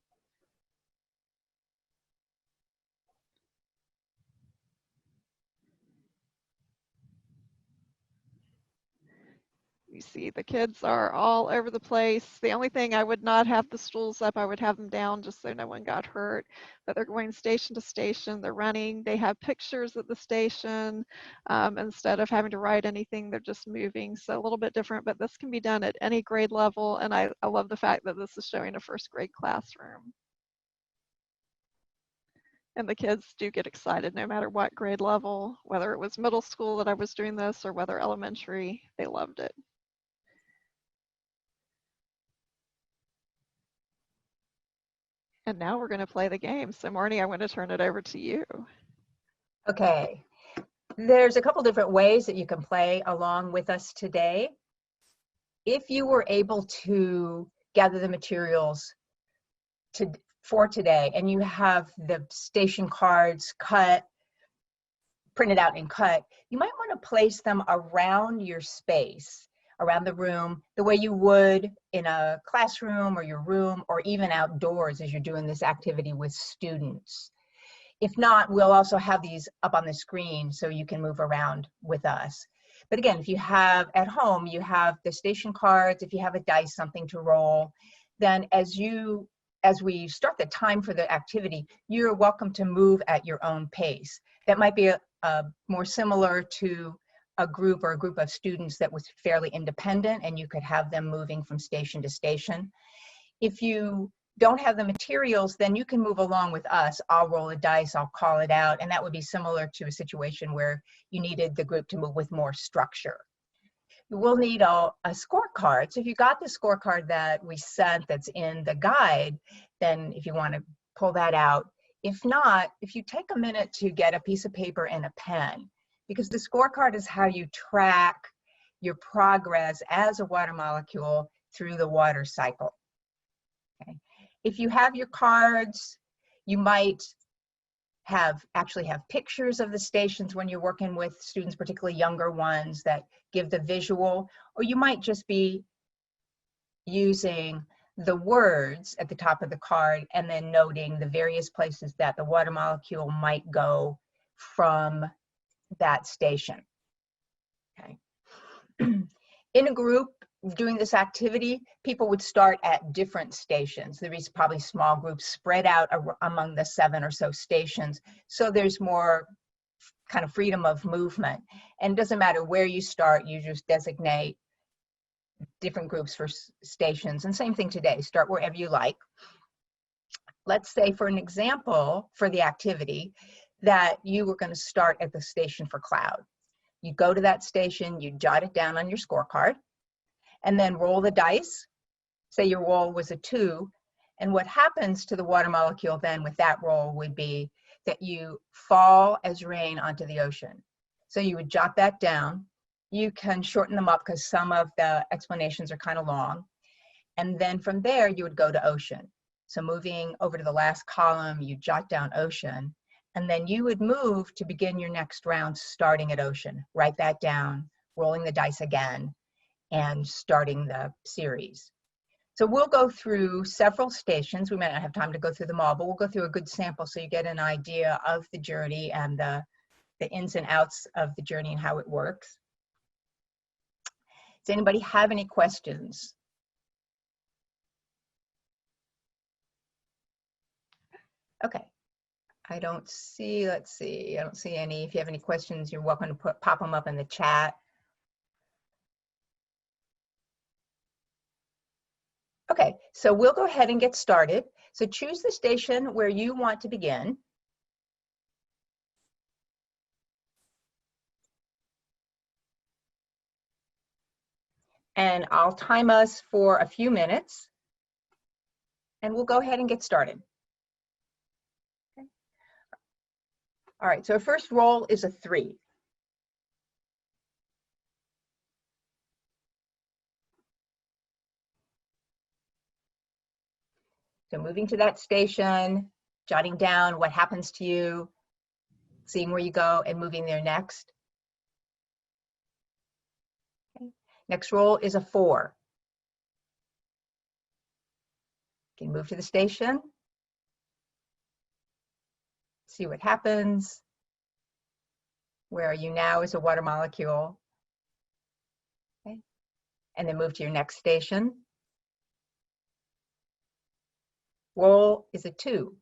You see the kids are all over the place. The only thing I would not have the stools up, I would have them down just so no one got hurt. But they're going station to station, they're running, they have pictures at the station. Instead of having to write anything, they're just moving. So a little bit different, but this can be done at any grade level. And I love the fact that this is showing a first grade classroom. And the kids do get excited no matter what grade level, whether it was middle school that I was doing this or whether elementary, they loved it. And now we're going to play the game. So Marnie, I want to turn it over to you. Okay, there's a couple different ways that you can play along with us today. If you were able to gather the materials for today and you have the station cards printed out and cut, you might want to place them around your space, around the room, the way you would in a classroom or your room, or even outdoors as you're doing this activity with students. If not, we'll also have these up on the screen so you can move around with us. But again, if you have at home, you have the station cards, if you have a dice, something to roll, then as we start the time for the activity, you're welcome to move at your own pace. That might be more similar to a group of students that was fairly independent, and you could have them moving from station to station. If you don't have the materials, then you can move along with us. I'll roll a dice, I'll call it out, and that would be similar to a situation where you needed the group to move with more structure. You will need a scorecard. So if you got the scorecard that we sent that's in the guide, then if you want to pull that out. If not, if you take a minute to get a piece of paper and a pen, because the scorecard is how you track your progress as a water molecule through the water cycle. Okay. If you have your cards, you might actually have pictures of the stations when you're working with students, particularly younger ones, that give the visual, or you might just be using the words at the top of the card and then noting the various places that the water molecule might go from that station. Okay. In a group doing this activity, people would start at different stations. There is probably small groups spread out among the 7 or so stations, so there's more kind of freedom of movement. And it doesn't matter where you start, you just designate different groups for stations. And same thing today, start wherever you like. Let's say for an example, for the activity, that you were going to start at the station for cloud. You go to that station, you jot it down on your scorecard, and then roll the dice. Say your roll was a 2, and what happens to the water molecule then with that roll would be that you fall as rain onto the ocean. So you would jot that down. You can shorten them up because some of the explanations are kind of long. And then from there, you would go to ocean. So moving over to the last column, you jot down ocean, and then you would move to begin your next round starting at ocean. Write that down, rolling the dice again, and starting the series. So we'll go through several stations. We might not have time to go through them all, but we'll go through a good sample so you get an idea of the journey and the ins and outs of the journey and how it works. Does anybody have any questions? Okay. I don't see, let's see, I don't see any. If you have any questions, you're welcome to pop them up in the chat. Okay, so we'll go ahead and get started. So choose the station where you want to begin. And I'll time us for a few minutes, and we'll go ahead and get started. Okay. All right, so our first roll is a 3. So moving to that station, jotting down what happens to you, seeing where you go, and moving there next. Okay. Next roll is a 4. You can move to the station, see what happens. Where are you now as a water molecule? Okay. and then move to your next station. Roll is a 2.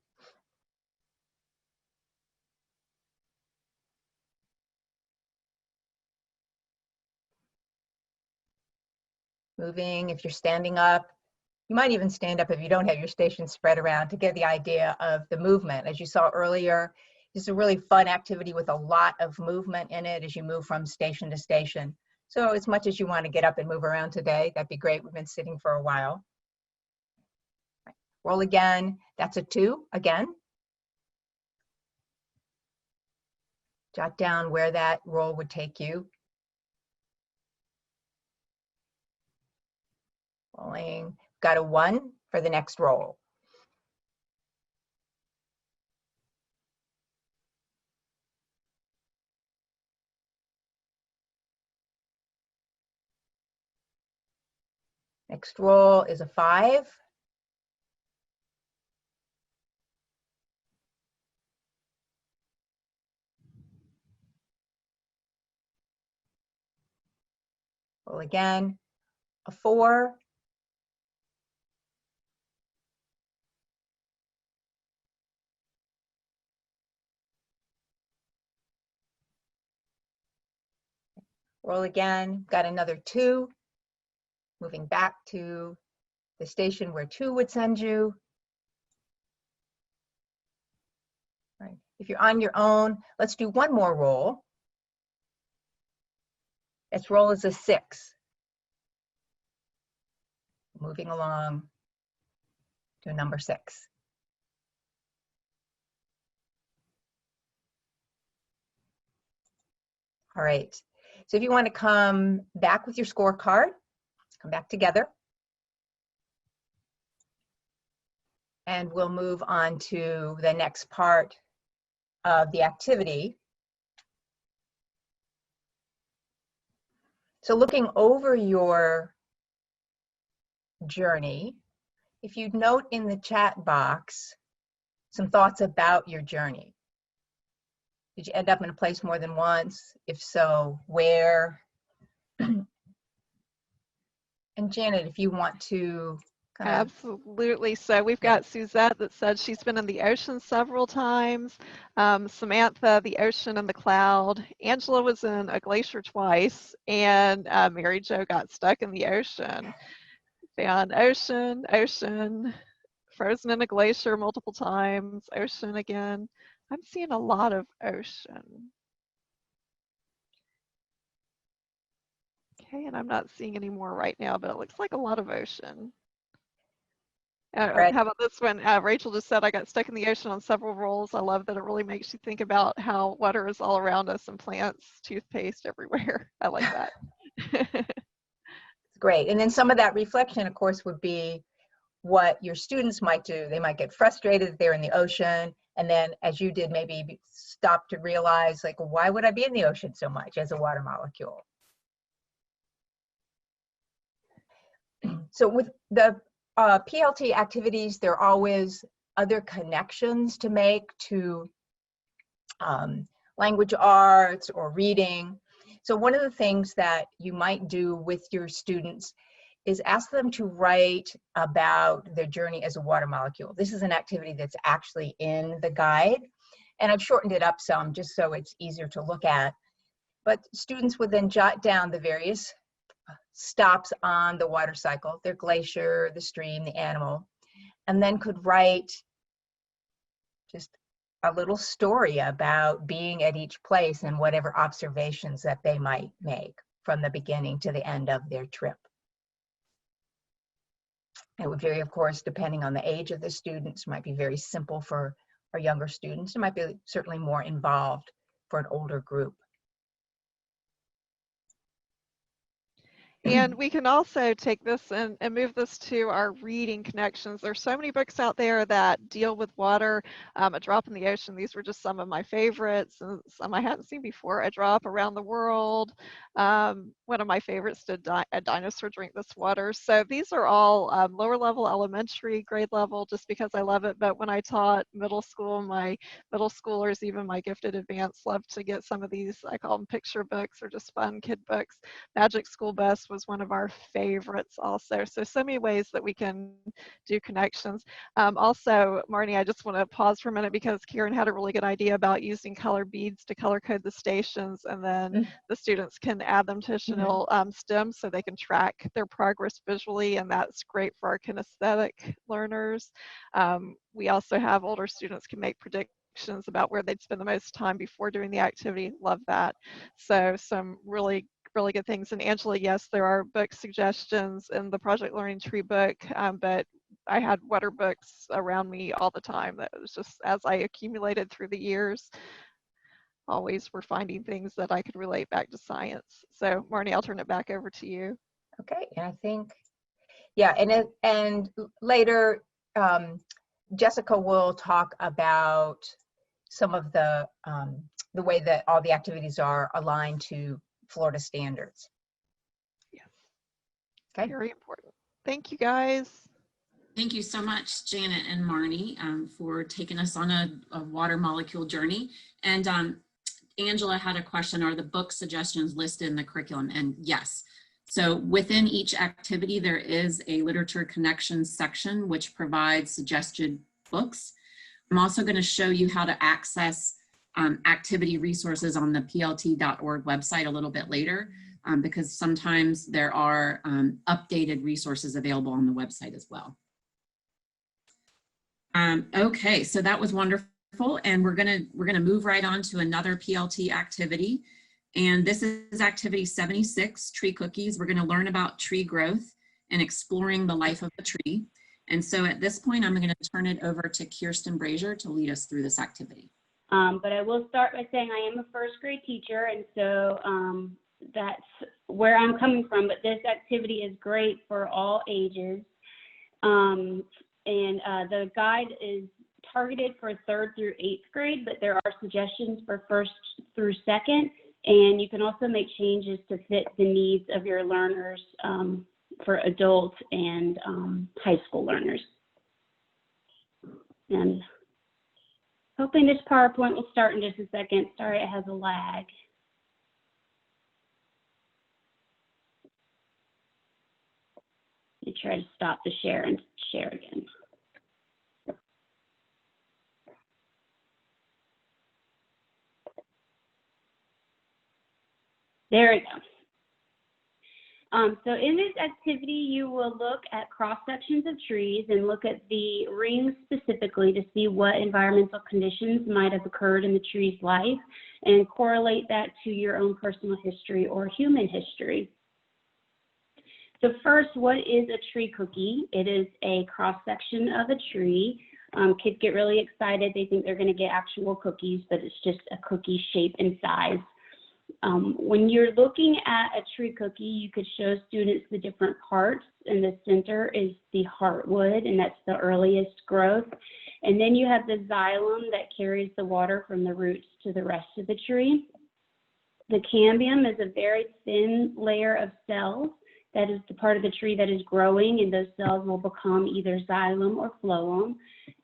Moving, if you're standing up, you might even stand up if you don't have your station spread around to get the idea of the movement. As you saw earlier, this is a really fun activity with a lot of movement in it as you move from station to station. So as much as you want to get up and move around today, that'd be great. We've been sitting for a while. Roll again, that's a 2 again. Jot down where that roll would take you. Rolling, got a 1 for the next roll. Next roll is a 5. Roll again, a 4. Roll again, got another 2. Moving back to the station where 2 would send you. Right. If you're on your own, let's do one more roll. Its roll is a 6. Moving along to number 6. All right, so if you want to come back with your scorecard, come back together. And we'll move on to the next part of the activity. So looking over your journey, if you note in the chat box some thoughts about your journey. Did you end up in a place more than once? If so, where? And Janet, if you want to kind of... Absolutely. So we've got Suzette that said she's been in the ocean several times. Samantha, the ocean and the cloud. Angela was in a glacier twice, and Mary Jo got stuck in the ocean. Found ocean, ocean, frozen in a glacier multiple times, ocean again. I'm seeing a lot of ocean. Okay, and I'm not seeing any more right now, but it looks like a lot of ocean. Right. How about this one? Rachel just said, I got stuck in the ocean on several rolls. I love that it really makes you think about how water is all around us and plants, toothpaste everywhere. I like that. Great. And then some of that reflection, of course, would be what your students might do. They might get frustrated that they're in the ocean. And then, as you did, maybe stop to realize, like, why would I be in the ocean so much as a water molecule? So with the PLT activities, there are always other connections to make to language arts or reading. So one of the things that you might do with your students is ask them to write about their journey as a water molecule. This is an activity that's actually in the guide, and I've shortened it up some just so it's easier to look at. But students would then jot down the various stops on the water cycle, their glacier, the stream, the animal, and then could write just a little story about being at each place and whatever observations that they might make from the beginning to the end of their trip. It would vary, of course, depending on the age of the students. It might be very simple for our younger students. It might be certainly more involved for an older group. And we can also take this and move this to our reading connections. There's so many books out there that deal with water. A Drop in the Ocean, these were just some of my favorites, and some I hadn't seen before. A Drop Around the World. One of my favorites, Did a Dinosaur Drink This Water? So these are all lower level, elementary, grade level, just because I love it. But when I taught middle school, my middle schoolers, even my gifted advanced, love to get some of these. I call them picture books or just fun kid books. Magic School Bus was one of our favorites also. So many ways that we can do connections. Also, Marnie, I just want to pause for a minute because Karen had a really good idea about using color beads to color code the stations, and then the students can add them to Chanel stems so they can track their progress visually, and that's great for our kinesthetic learners. We also have older students can make predictions about where they'd spend the most time before doing the activity. Love that. So some really good things. And Angela, yes, there are book suggestions in the Project Learning Tree book, but I had wetter books around me all the time. That was just as I accumulated through the years, always were finding things that I could relate back to science. So Marnie, I'll turn it back over to you. Okay, and I think, yeah, and later, Jessica will talk about some of the way that all the activities are aligned to Florida standards. Yes. Okay. Very important. Thank you, guys. Thank you so much, Janet and Marnie, for taking us on a water molecule journey. And Angela had a question, are the book suggestions listed in the curriculum? And yes. So within each activity, there is a literature connections section, which provides suggested books. I'm also going to show you how to access activity resources on the plt.org website a little bit later, because sometimes there are updated resources available on the website as well. Okay, so that was wonderful, and we're gonna move right on to another PLT activity, and this is activity 76, tree cookies. We're gonna learn about tree growth and exploring the life of a tree. And so at this point, I'm gonna turn it over to Kirsten Brazier to lead us through this activity. But I will start by saying I am a first grade teacher, and so that's where I'm coming from, but this activity is great for all ages. The guide is targeted for 3rd through 8th grade, but there are suggestions for 1st through 2nd, and you can also make changes to fit the needs of your learners for adults and high school learners. And hoping this PowerPoint will start in just a second. Sorry, it has a lag. Let me try to stop the share and share again. There we go. So in this activity, you will look at cross sections of trees and look at the rings specifically to see what environmental conditions might have occurred in the tree's life and correlate that to your own personal history or human history. So first, what is a tree cookie? It is a cross section of a tree. Kids get really excited. They think they're going to get actual cookies, but it's just a cookie shape and size. When you're looking at a tree cookie, you could show students the different parts. In the center is the heartwood, and that's the earliest growth. And then you have the xylem that carries the water from the roots to the rest of the tree. The cambium is a very thin layer of cells. That is the part of the tree that is growing, and those cells will become either xylem or phloem.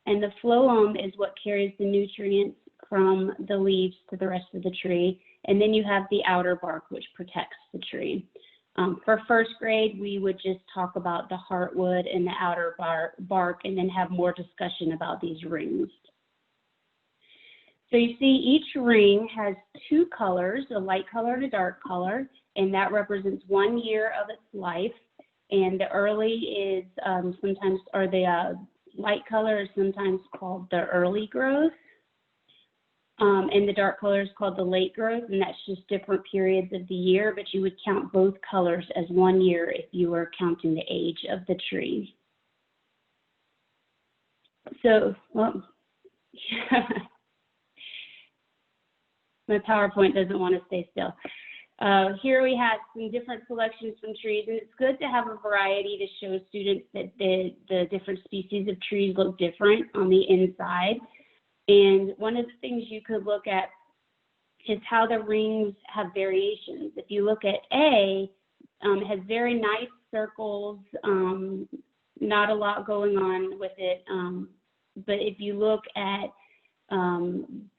And the phloem is what carries the nutrients from the leaves to the rest of the tree. And then you have the outer bark, which protects the tree. For 1st grade, we would just talk about the heartwood and the outer bark, and then have more discussion about these rings. So you see each ring has 2 colors, a light color and a dark color, and that represents 1 year of its life. And the early is sometimes, or the light color is sometimes called the early growth. And the dark color is called the late growth, and that's just different periods of the year, but you would count both colors as 1 year if you were counting the age of the tree. So, well, my PowerPoint doesn't want to stay still. Here we have some different selections from trees, and it's good to have a variety to show students that the different species of trees look different on the inside. And one of the things you could look at is how the rings have variations. If you look at A, it has very nice circles, not a lot going on with it. But if you look at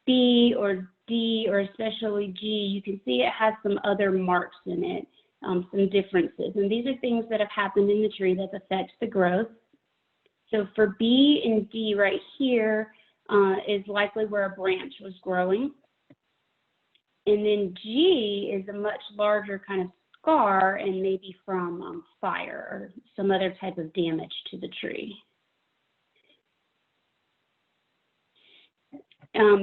B or D or especially G, you can see it has some other marks in it. some differences. And these are things that have happened in the tree that affect the growth. So for B and D right here is likely where a branch was growing. And then G is a much larger kind of scar and maybe from fire or some other type of damage to the tree.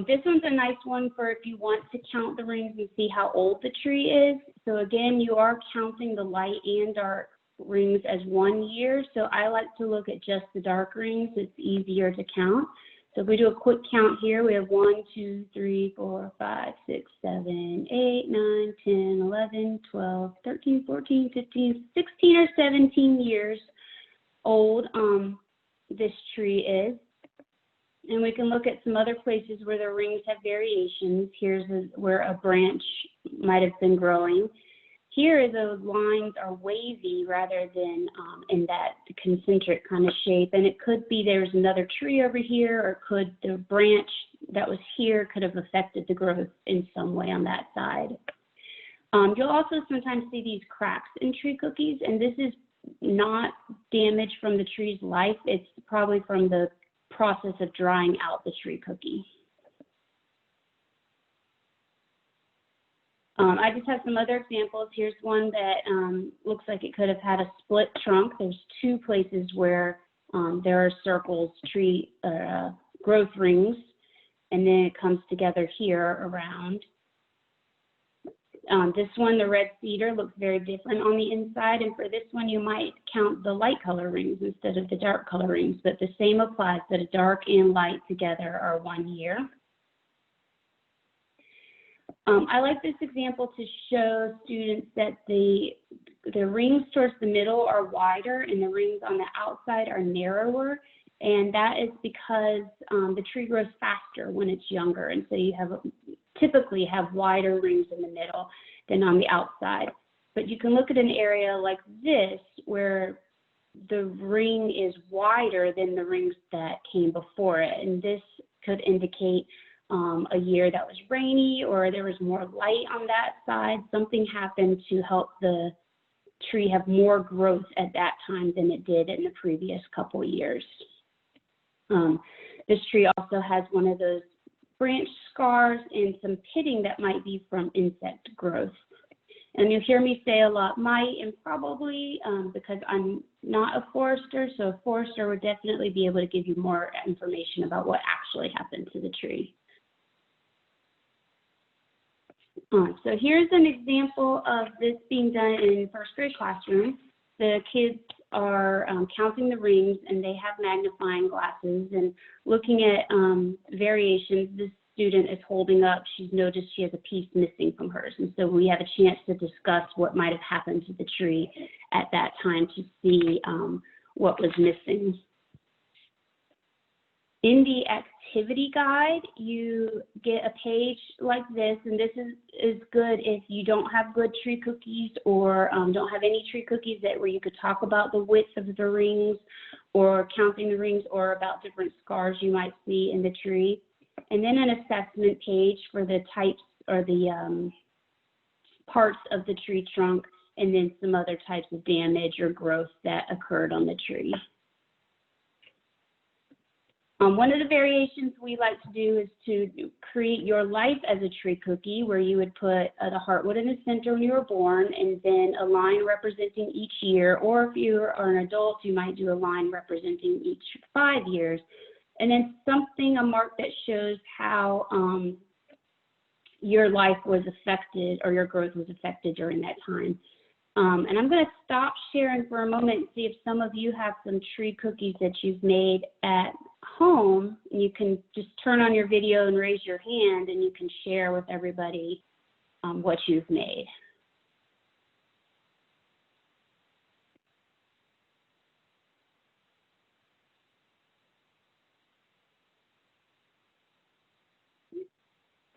This one's a nice one for if you want to count the rings and see how old the tree is. So again, you are counting the light and dark rings as 1 year. So I like to look at just the dark rings. It's easier to count. So if we do a quick count here, we have 1, 2, 3, 4, 5, 6, 7, 8, 9, 10, 11, 12, 13, 14, 15, 16 or 17 years old this tree is. And we can look at some other places where the rings have variations. Here's where a branch might have been growing. Here, the lines are wavy rather than in that concentric kind of shape. And it could be there's another tree over here, or could the branch that was here could have affected the growth in some way on that side. You'll also sometimes see these cracks in tree cookies, and this is not damage from the tree's life. It's probably from the process of drying out the tree cookie. I just have some other examples. Here's one that looks like it could have had a split trunk. There's 2 places where there are circles, tree growth rings, and then it comes together here around. This one, the red cedar, looks very different on the inside, and for this one you might count the light color rings instead of the dark color rings, but the same applies, that a dark and light together are 1 year. I like this example to show students that the rings towards the middle are wider and the rings on the outside are narrower, and that is because the tree grows faster when it's younger, and so you typically have wider rings in the middle than on the outside. But you can look at an area like this where the ring is wider than the rings that came before it, and this could indicate a year that was rainy, or there was more light on that side. Something happened to help the tree have more growth at that time than it did in the previous couple years. This tree also has one of those branch scars and some pitting that might be from insect growth. And you'll hear me say a lot might and probably because I'm not a forester, so a forester would definitely be able to give you more information about what actually happened to the tree. So here's an example of this being done in first grade classroom. The kids are counting the rings, and they have magnifying glasses and looking at variations. This student is holding up, she's noticed she has a piece missing from hers. And so we have a chance to discuss what might have happened to the tree at that time to see what was missing. In the activity guide, you get a page like this, and this is good if you don't have good tree cookies or don't have any tree cookies where you could talk about the width of the rings or counting the rings or about different scars you might see in the tree. And then an assessment page for the types or the parts of the tree trunk, and then some other types of damage or growth that occurred on the tree. One of the variations we like to do is to create your life as a tree cookie, where you would put the heartwood in the center when you were born, and then a line representing each year. Or if you are an adult, you might do a line representing each 5 years. And then a mark that shows how your life was affected or your growth was affected during that time. And I'm going to stop sharing for a moment and see if some of you have some tree cookies that you've made at home. You can just turn on your video and raise your hand, and you can share with everybody what you've made.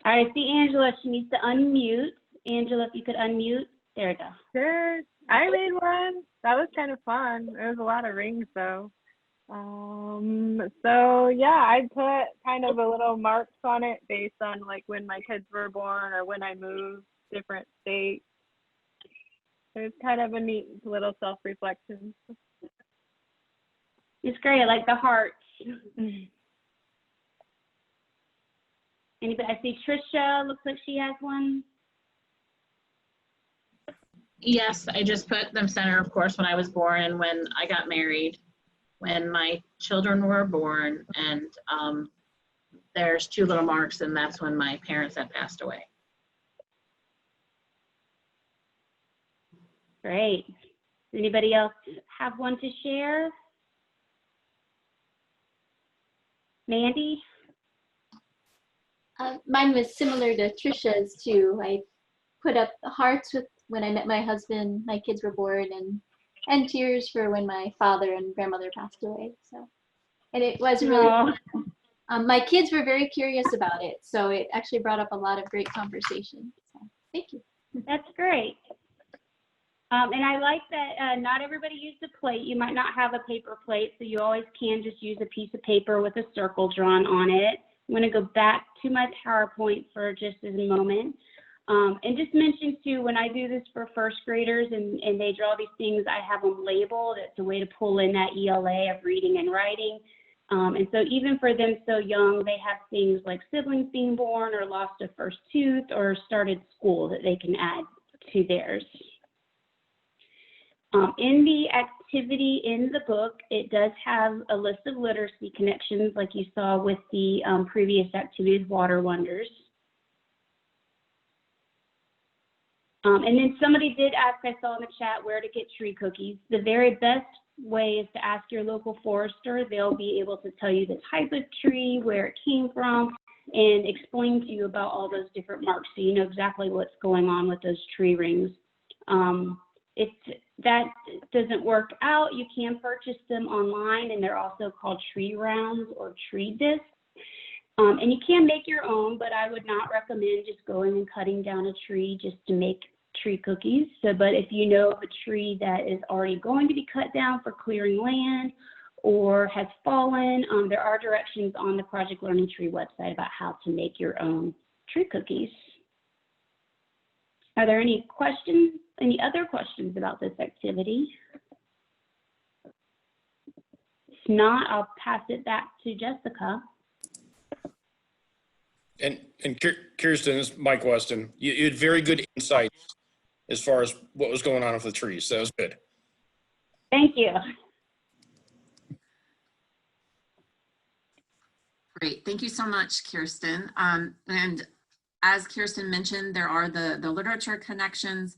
All right, I see Angela. She needs to unmute. Angela, if you could unmute. There we go. Sure. I made one. That was kind of fun. There was a lot of rings though. So yeah, I put kind of a little marks on it based on like when my kids were born or when I moved different states. It's kind of a neat little self-reflection. It's great. I like the heart. Anybody? I see Trisha. Looks like she has one. Yes, I just put them center, of course, when I was born and when I got married, when my children were born, and there's two little marks, and that's when my parents had passed away. Great. Does anybody else have one to share? Mandy? Mine was similar to Trisha's too. I put up the hearts with when I met my husband, my kids were born, and tears for when my father and grandmother passed away. So, and it was really fun. My kids were very curious about it, so it actually brought up a lot of great conversation. So, thank you. That's great. And I like that not everybody used a plate. You might not have a paper plate, so you always can just use a piece of paper with a circle drawn on it. I'm going to go back to my PowerPoint for just a moment. And just mention too, when I do this for first graders and they draw these things, I have them labeled. It's a way to pull in that ELA of reading and writing. And so even for them so young, they have things like siblings being born or lost a first tooth or started school that they can add to theirs. In the activity in the book, it does have a list of literacy connections like you saw with the previous activities, Water Wonders. And then somebody did ask, I saw in the chat, where to get tree cookies. The very best way is to ask your local forester. They'll be able to tell you the type of tree, where it came from, and explain to you about all those different marks so you know exactly what's going on with those tree rings. If that doesn't work out, you can purchase them online, and they're also called tree rounds or tree discs. And you can make your own, but I would not recommend just going and cutting down a tree just to make tree cookies. So, but if you know of a tree that is already going to be cut down for clearing land or has fallen, there are directions on the Project Learning Tree website about how to make your own tree cookies. Are there any questions, any other questions about this activity? If not, I'll pass it back to Jessica. And Kirsten, this is Mike Weston. You had very good insights as far as what was going on with the trees. So that was good. Thank you. Great. Thank you so much, Kirsten. And as Kirsten mentioned, there are the literature connections.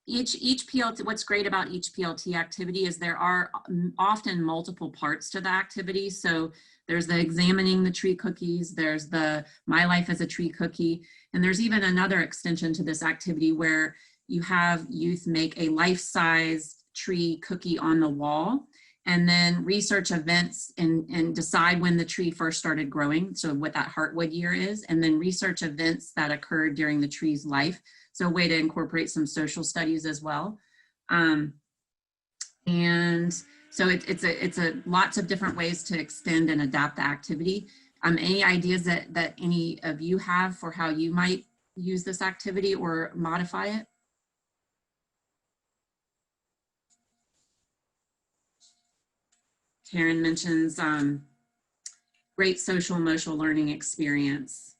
Each PLT, what's great about each PLT activity is there are often multiple parts to the activity. So there's the examining the tree cookies, there's the My Life as a Tree Cookie, and there's even another extension to this activity where you have youth make a life-size tree cookie on the wall, and then research events and decide when the tree first started growing, so what that heartwood year is, and then research events that occurred during the tree's life. So a way to incorporate some social studies as well. And so it's lots of different ways to extend and adapt the activity. Any ideas that any of you have for how you might use this activity or modify it? Karen mentions great social emotional learning experience.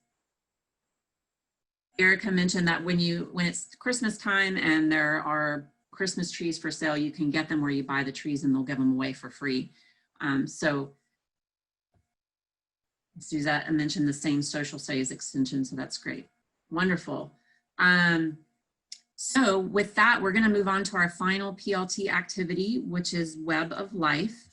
Erica mentioned that when it's Christmas time and there are Christmas trees for sale, you can get them where you buy the trees and they'll give them away for free. So Suzette mentioned the same social studies extension, so that's great. Wonderful. So with that, we're going to move on to our final PLT activity, which is Web of Life.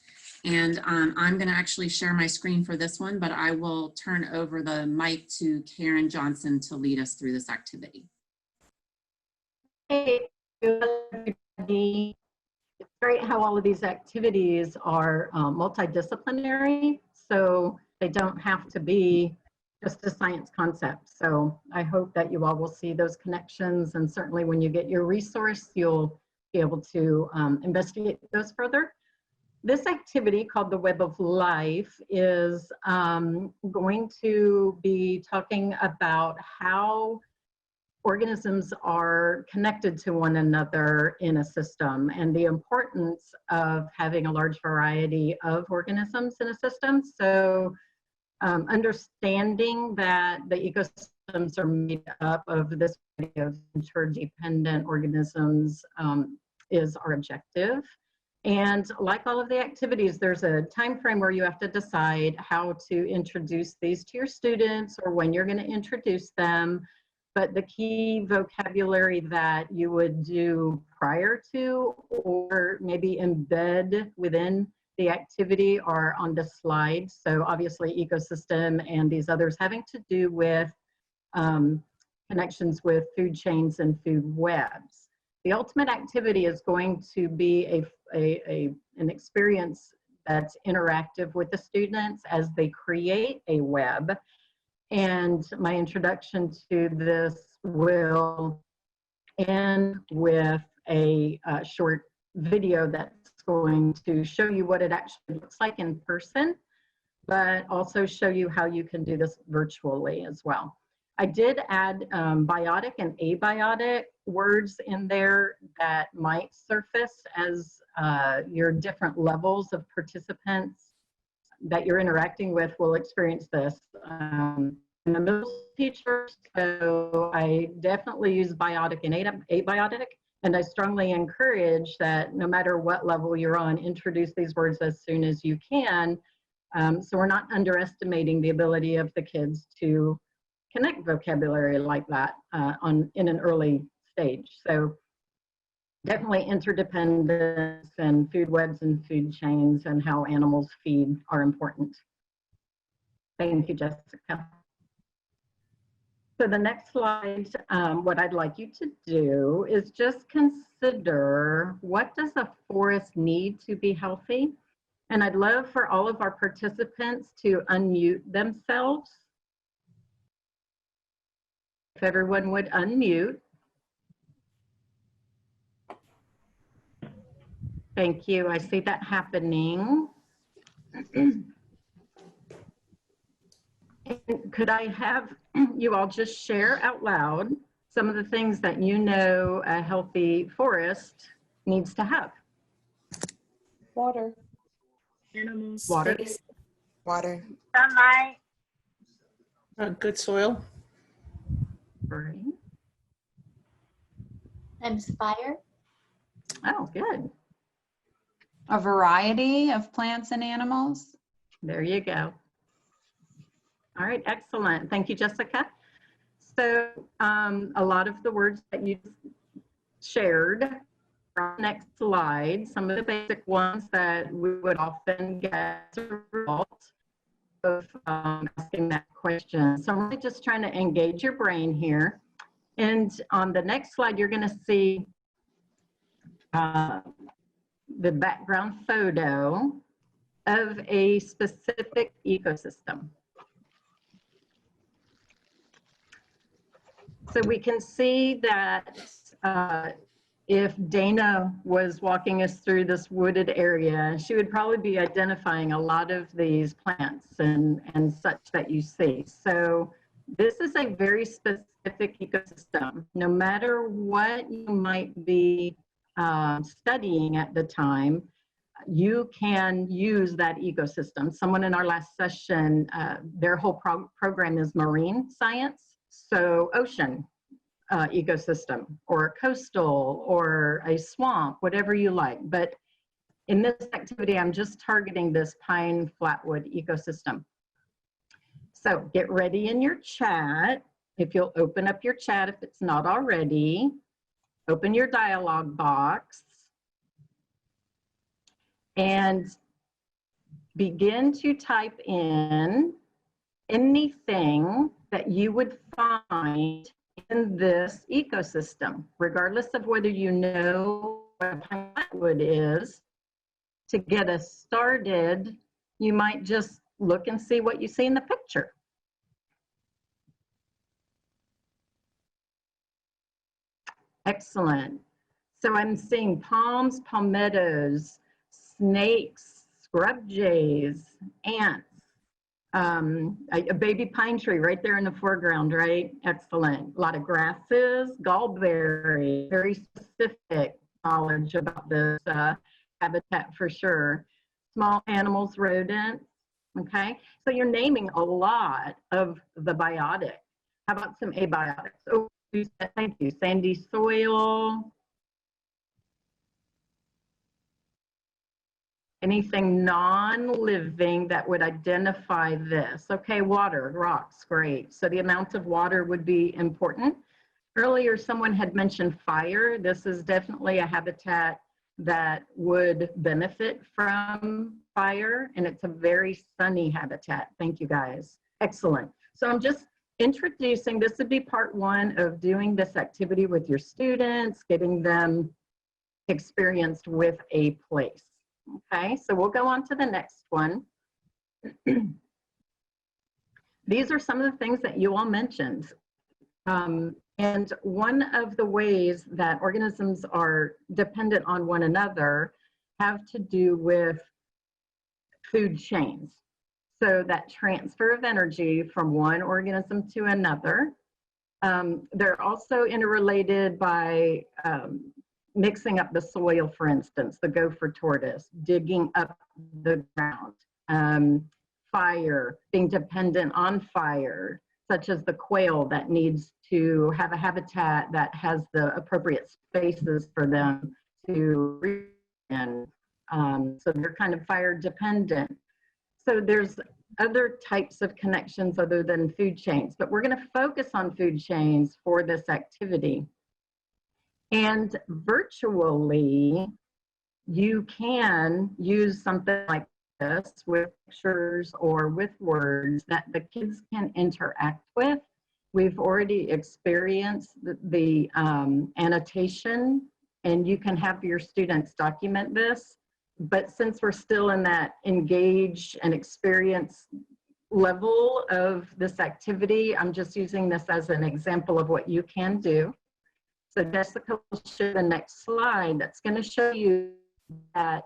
And I'm going to actually share my screen for this one, but I will turn over the mic to Karen Johnson to lead us through this activity. Hey, everybody. It's great how all of these activities are multidisciplinary, so they don't have to be just a science concept. So I hope that you all will see those connections, and certainly when you get your resource, you'll be able to investigate those further. This activity called the Web of Life is going to be talking about how organisms are connected to one another in a system, and the importance of having a large variety of organisms in a system. So understanding that the ecosystems are made up of this variety of interdependent organisms is our objective. And like all of the activities, there's a time frame where you have to decide how to introduce these to your students or when you're going to introduce them. But the key vocabulary that you would do prior to or maybe embed within the activity are on the slide. So obviously ecosystem and these others having to do with connections with food chains and food webs. The ultimate activity is going to be an experience that's interactive with the students as they create a web. And my introduction to this will end with a short video that's going to show you what it actually looks like in person, but also show you how you can do this virtually as well. I did add biotic and abiotic words in there that might surface as your different levels of participants that you're interacting with will experience this. I'm a middle teacher, so I definitely use biotic and abiotic, and I strongly encourage that no matter what level you're on, introduce these words as soon as you can, so we're not underestimating the ability of the kids to connect vocabulary like that in an early stage. So definitely interdependence and food webs and food chains and how animals feed are important. Thank you, Jessica. So the next slide, what I'd like you to do is just consider, what does a forest need to be healthy? And I'd love for all of our participants to unmute themselves. If everyone would unmute. Thank you. I see that happening. Could I have you all just share out loud some of the things that you know a healthy forest needs to have? Water. Animals. Water. Space. Water. Sunlight. Good soil. Right. Times fire. Oh, good. A variety of plants and animals. There you go. All right, excellent. Thank you, Jessica. So a lot of the words that you shared are on the next slide, some of the basic ones that we would often get as a result of asking that question. So I'm really just trying to engage your brain here. And on the next slide, you're going to see the background photo of a specific ecosystem. So we can see that if Dana was walking us through this wooded area, she would probably be identifying a lot of these plants and such that you see. So this is a very specific ecosystem. No matter what you might be studying at the time, you can use that ecosystem. Someone in our last session, their whole program is marine science. So ocean ecosystem or coastal or a swamp, whatever you like. But in this activity, I'm just targeting this pine flatwood ecosystem. So get ready in your chat. If you'll open up your chat, if it's not already, open your dialog box and begin to type in anything that you would find in this ecosystem, regardless of whether you know what pine flatwood is. To get us started, you might just look and see what you see in the picture. Excellent. So I'm seeing palms, palmettos, snakes, scrub jays, ants, A baby pine tree right there in the foreground, right? Excellent. A lot of grasses, gallberry, very specific knowledge about this habitat for sure. Small animals, rodents, okay? So you're naming a lot of the biotic. How about some abiotics? Oh, thank you. Sandy soil. Anything non-living that would identify this. Okay, water, rocks, great. So the amount of water would be important. Earlier, someone had mentioned fire. This is definitely a habitat that would benefit from fire, and it's a very sunny habitat. Thank you, guys. Excellent. So I'm just introducing, this would be part one of doing this activity with your students, getting them experienced with a place. Okay, so we'll go on to the next one. These are some of the things that you all mentioned. And one of the ways that organisms are dependent on one another have to do with food chains. So that transfer of energy from one organism to another. They're also interrelated by mixing up the soil, for instance, the gopher tortoise, digging up the ground, fire, being dependent on fire, such as the quail that needs to have a habitat that has the appropriate spaces for them to breathe in. So they're kind of fire dependent. So there's other types of connections other than food chains, but we're going to focus on food chains for this activity. And virtually, you can use something like this with pictures or with words that the kids can interact with. We've already experienced the annotation, and you can have your students document this. But since we're still in that engage and experience level of this activity, I'm just using this as an example of what you can do. So Jessica will show the next slide that's going to show you that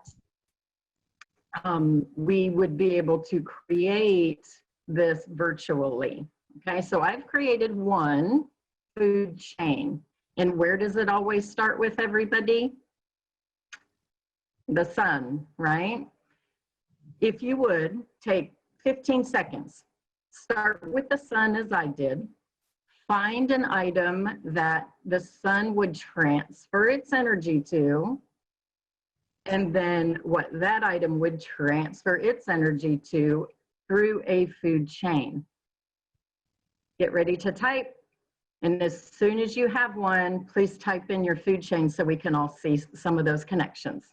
we would be able to create this virtually. Okay, so I've created one food chain. And where does it always start with, everybody? The sun, right? If you would take 15 seconds, start with the sun as I did. Find an item that the sun would transfer its energy to, and then what that item would transfer its energy to through a food chain. Get ready to type, and as soon as you have one, please type in your food chain so we can all see some of those connections.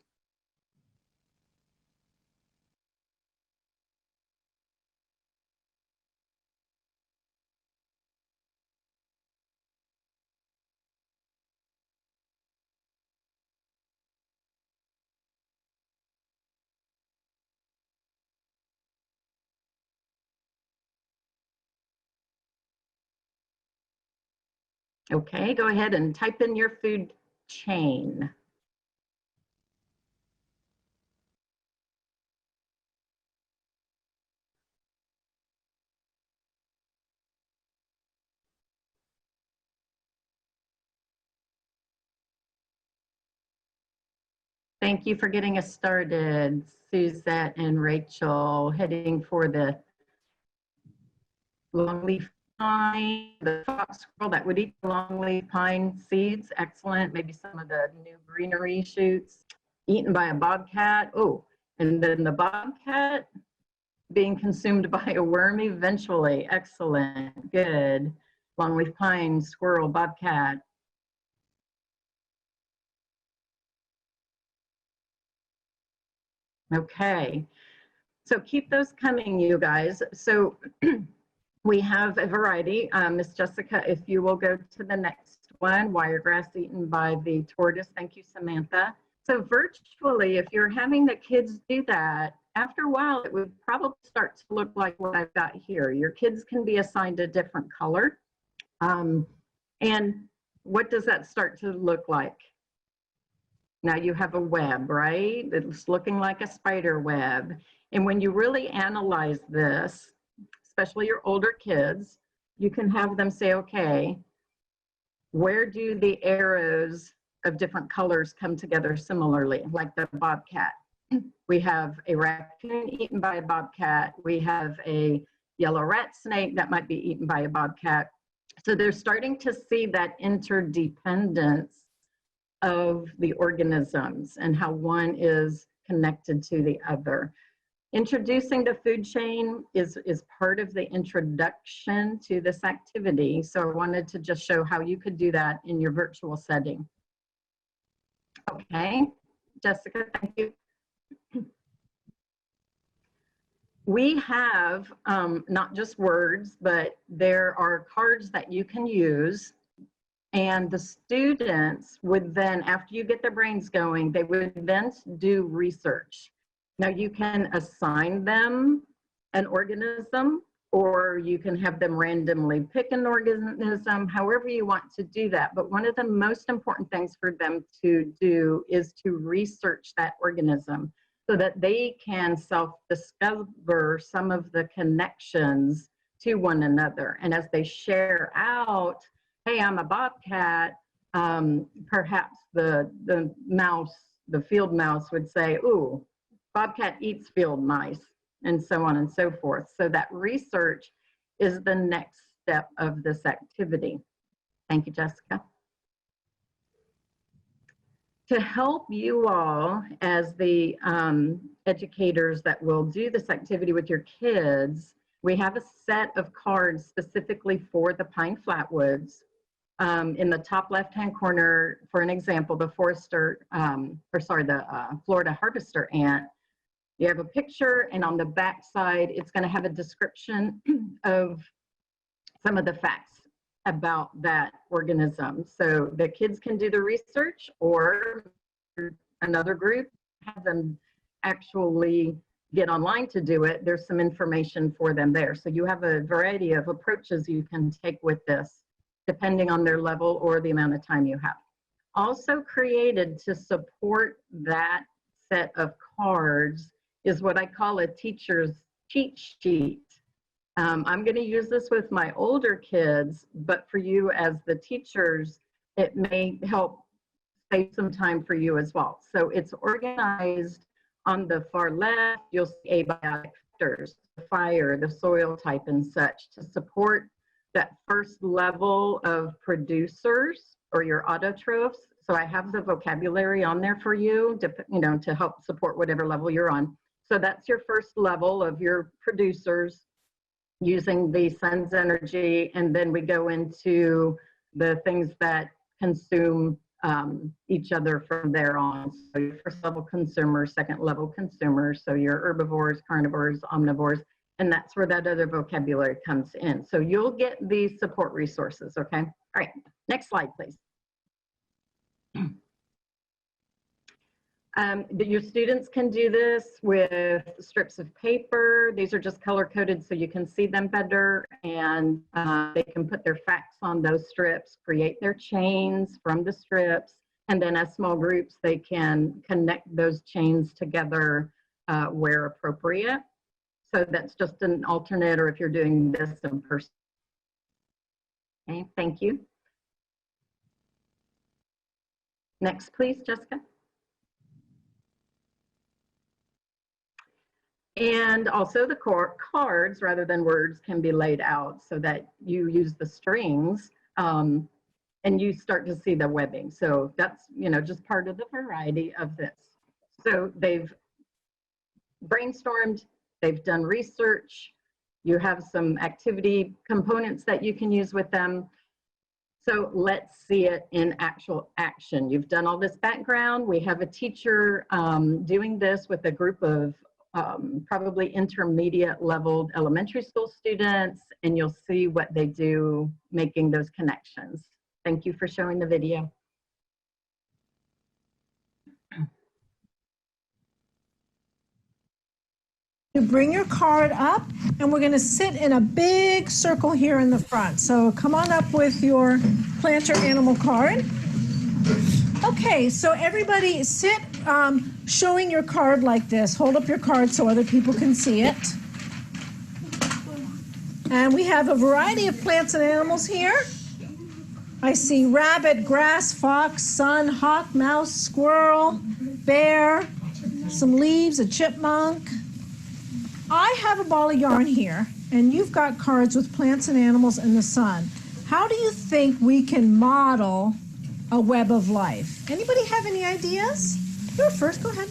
Okay, go ahead and type in your food chain. Thank you for getting us started, Suzette and Rachel, heading for the longleaf pine, the fox squirrel that would eat the longleaf pine seeds. Excellent. Maybe some of the new greenery shoots. Eaten by a bobcat. Oh, and then the bobcat being consumed by a worm eventually. Excellent. Good. Longleaf pine, squirrel, bobcat. Okay. So keep those coming, you guys. So we have a variety. Miss Jessica, if you will go to the next one, wiregrass eaten by the tortoise. Thank you, Samantha. So virtually, if you're having the kids do that, after a while, it would probably start to look like what I've got here. Your kids can be assigned a different color. And what does that start to look like? Now you have a web, right? It's looking like a spider web. And when you really analyze this, especially your older kids, you can have them say, okay, where do the arrows of different colors come together similarly, like the bobcat? We have a raccoon eaten by a bobcat. We have a yellow rat snake that might be eaten by a bobcat. So they're starting to see that interdependence of the organisms and how one is connected to the other. Introducing the food chain is part of the introduction to this activity. So I wanted to just show how you could do that in your virtual setting. Okay, Jessica, thank you. We have not just words, but there are cards that you can use, and the students would then, after you get their brains going, they would then do research. Now you can assign them an organism, or you can have them randomly pick an organism, however you want to do that. But one of the most important things for them to do is to research that organism so that they can self-discover some of the connections to one another. And as they share out, hey, I'm a bobcat, perhaps the mouse, the field mouse would say, ooh, bobcat eats field mice, and so on and so forth. So that research is the next step of this activity. Thank you, Jessica. To help you all as the educators that will do this activity with your kids, we have a set of cards specifically for the pine flatwoods. In the top left-hand corner, for an example, the Florida harvester ant, you have a picture, and on the back side, it's going to have a description of some of the facts about that organism. So the kids can do the research, or another group have them actually get online to do it. There's some information for them there. So you have a variety of approaches you can take with this, depending on their level or the amount of time you have. Also created to support that set of cards is what I call a teacher's cheat sheet. I'm going to use this with my older kids, but for you as the teachers, it may help save some time for you as well. So it's organized on the far left. You'll see abiotic factors, the fire, the soil type, and such to support that first level of producers or your autotrophs. So I have the vocabulary on there for you to help support whatever level you're on. So that's your first level of your producers using the sun's energy, and then we go into the things that consume each other from there on. So your first level consumers, second level consumers, so your herbivores, carnivores, omnivores, and that's where that other vocabulary comes in. So you'll get these support resources, okay? All right, next slide, please. Your students can do this with strips of paper. These are just color-coded so you can see them better, and they can put their facts on those strips, create their chains from the strips, and then as small groups, they can connect those chains together where appropriate. So that's just an alternate, or if you're doing this in person. Okay, thank you. Next, please, Jessica. And also the cards, rather than words, can be laid out so that you use the strings and you start to see the webbing. So that's, just part of the variety of this. So they've brainstormed, they've done research, you have some activity components that you can use with them. So let's see it in actual action. You've done all this background. We have a teacher doing this with a group of probably intermediate level elementary school students, and you'll see what they do making those connections. Thank you for showing the video. You bring your card up, and we're going to sit in a big circle here in the front. So come on up with your planter animal card. Okay, so everybody sit showing your card like this. Hold up your card so other people can see it. And we have a variety of plants and animals here. I see rabbit, grass, fox, sun, hawk, mouse, squirrel, bear, some leaves, a chipmunk. I have a ball of yarn here, and you've got cards with plants and animals and the sun. How do you think we can model a web of life? Anybody have any ideas? You're first, go ahead.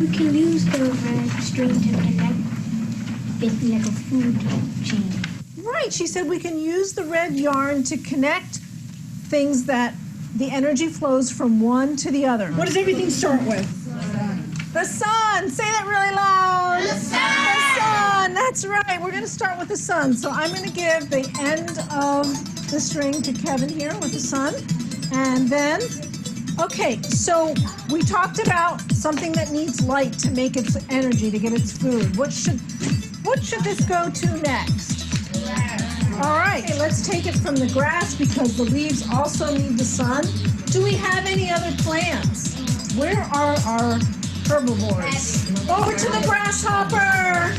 We can use the red string to connect basically like a food chain. Right, she said we can use the red yarn to connect things that the energy flows from one to the other. What does everything start with? The sun. Say that really loud. The sun. The sun. That's right. We're going to start with the sun. So I'm going to give the end of the string to Kevin here with the sun. And then, okay, so we talked about something that needs light to make its energy, to get its food. What should this go to next? All right, let's take it from the grass because the leaves also need the sun. Do we have any other plants? Where are our herbivores? Over to the grasshopper.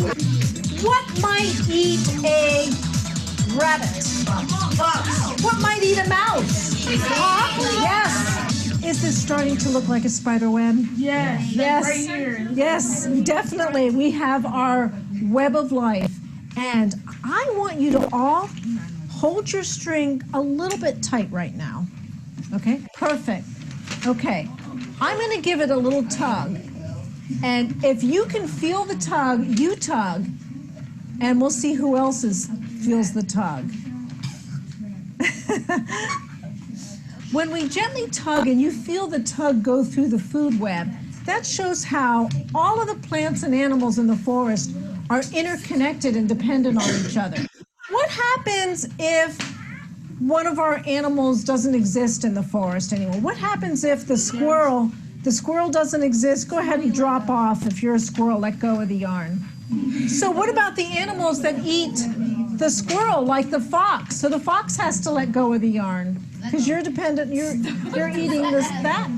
What might eat a rabbit? Fox. What might eat a mouse? Hawk? Yes. Is this starting to look like a spider web? Yes. Yes. Right here. Yes, definitely. We have our web of life. And I want you to all hold your string a little bit tight right now. Okay, perfect. Okay, I'm going to give it a little tug. And if you can feel the tug, you tug. And we'll see who else feels the tug. When we gently tug and you feel the tug go through the food web, that shows how all of the plants and animals in the forest are interconnected and dependent on each other. What happens if one of our animals doesn't exist in the forest anymore? What happens if the squirrel doesn't exist? Go ahead and drop off. If you're a squirrel, let go of the yarn. So what about the animals that eat the squirrel, like the fox? So the fox has to let go of the yarn because you're dependent, you're eating that.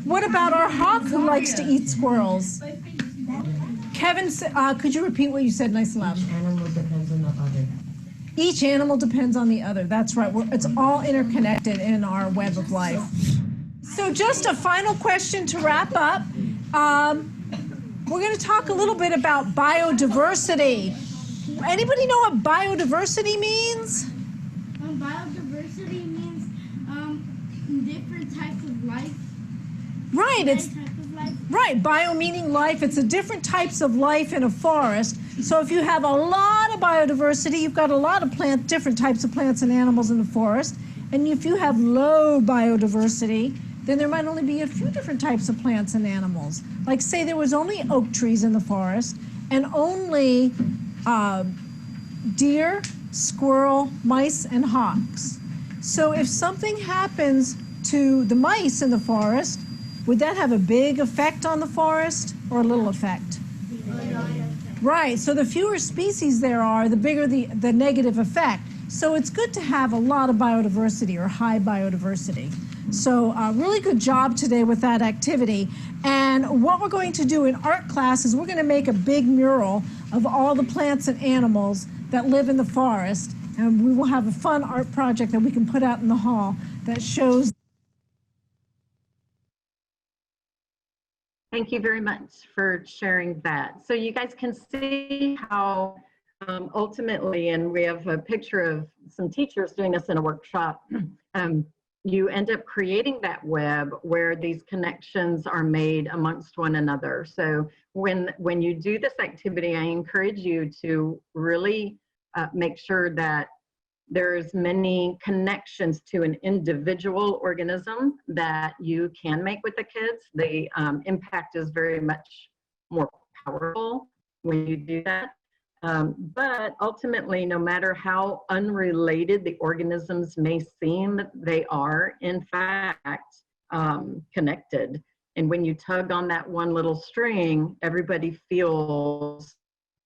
What about our hawk who likes to eat squirrels? Kevin, could you repeat what you said nice and loud? Each animal depends on the other. Each animal depends on the other. That's right. It's all interconnected in our web of life. So just a final question to wrap up. We're going to talk a little bit about biodiversity. Anybody know what biodiversity means? Biodiversity means different types of life. Right. Right, bio meaning life. It's a different types of life in a forest. So if you have a lot of biodiversity, you've got a lot of different types of plants and animals in the forest. And if you have low biodiversity, then there might only be a few different types of plants and animals. Like say there was only oak trees in the forest and only deer, squirrel, mice, and hawks. So if something happens to the mice in the forest, would that have a big effect on the forest or a little effect? Right, so the fewer species there are, the bigger the negative effect. So it's good to have a lot of biodiversity or high biodiversity. So really good job today with that activity. And what we're going to do in art class is we're going to make a big mural of all the plants and animals that live in the forest. And we will have a fun art project that we can put out in the hall that shows. Thank you very much for sharing that. So you guys can see how ultimately, and we have a picture of some teachers doing this in a workshop, you end up creating that web where these connections are made amongst one another. So when you do this activity, I encourage you to really make sure that there's many connections to an individual organism that you can make with the kids. The impact is very much more powerful when you do that. But ultimately, no matter how unrelated the organisms may seem, they are in fact connected. And when you tug on that one little string, everybody feels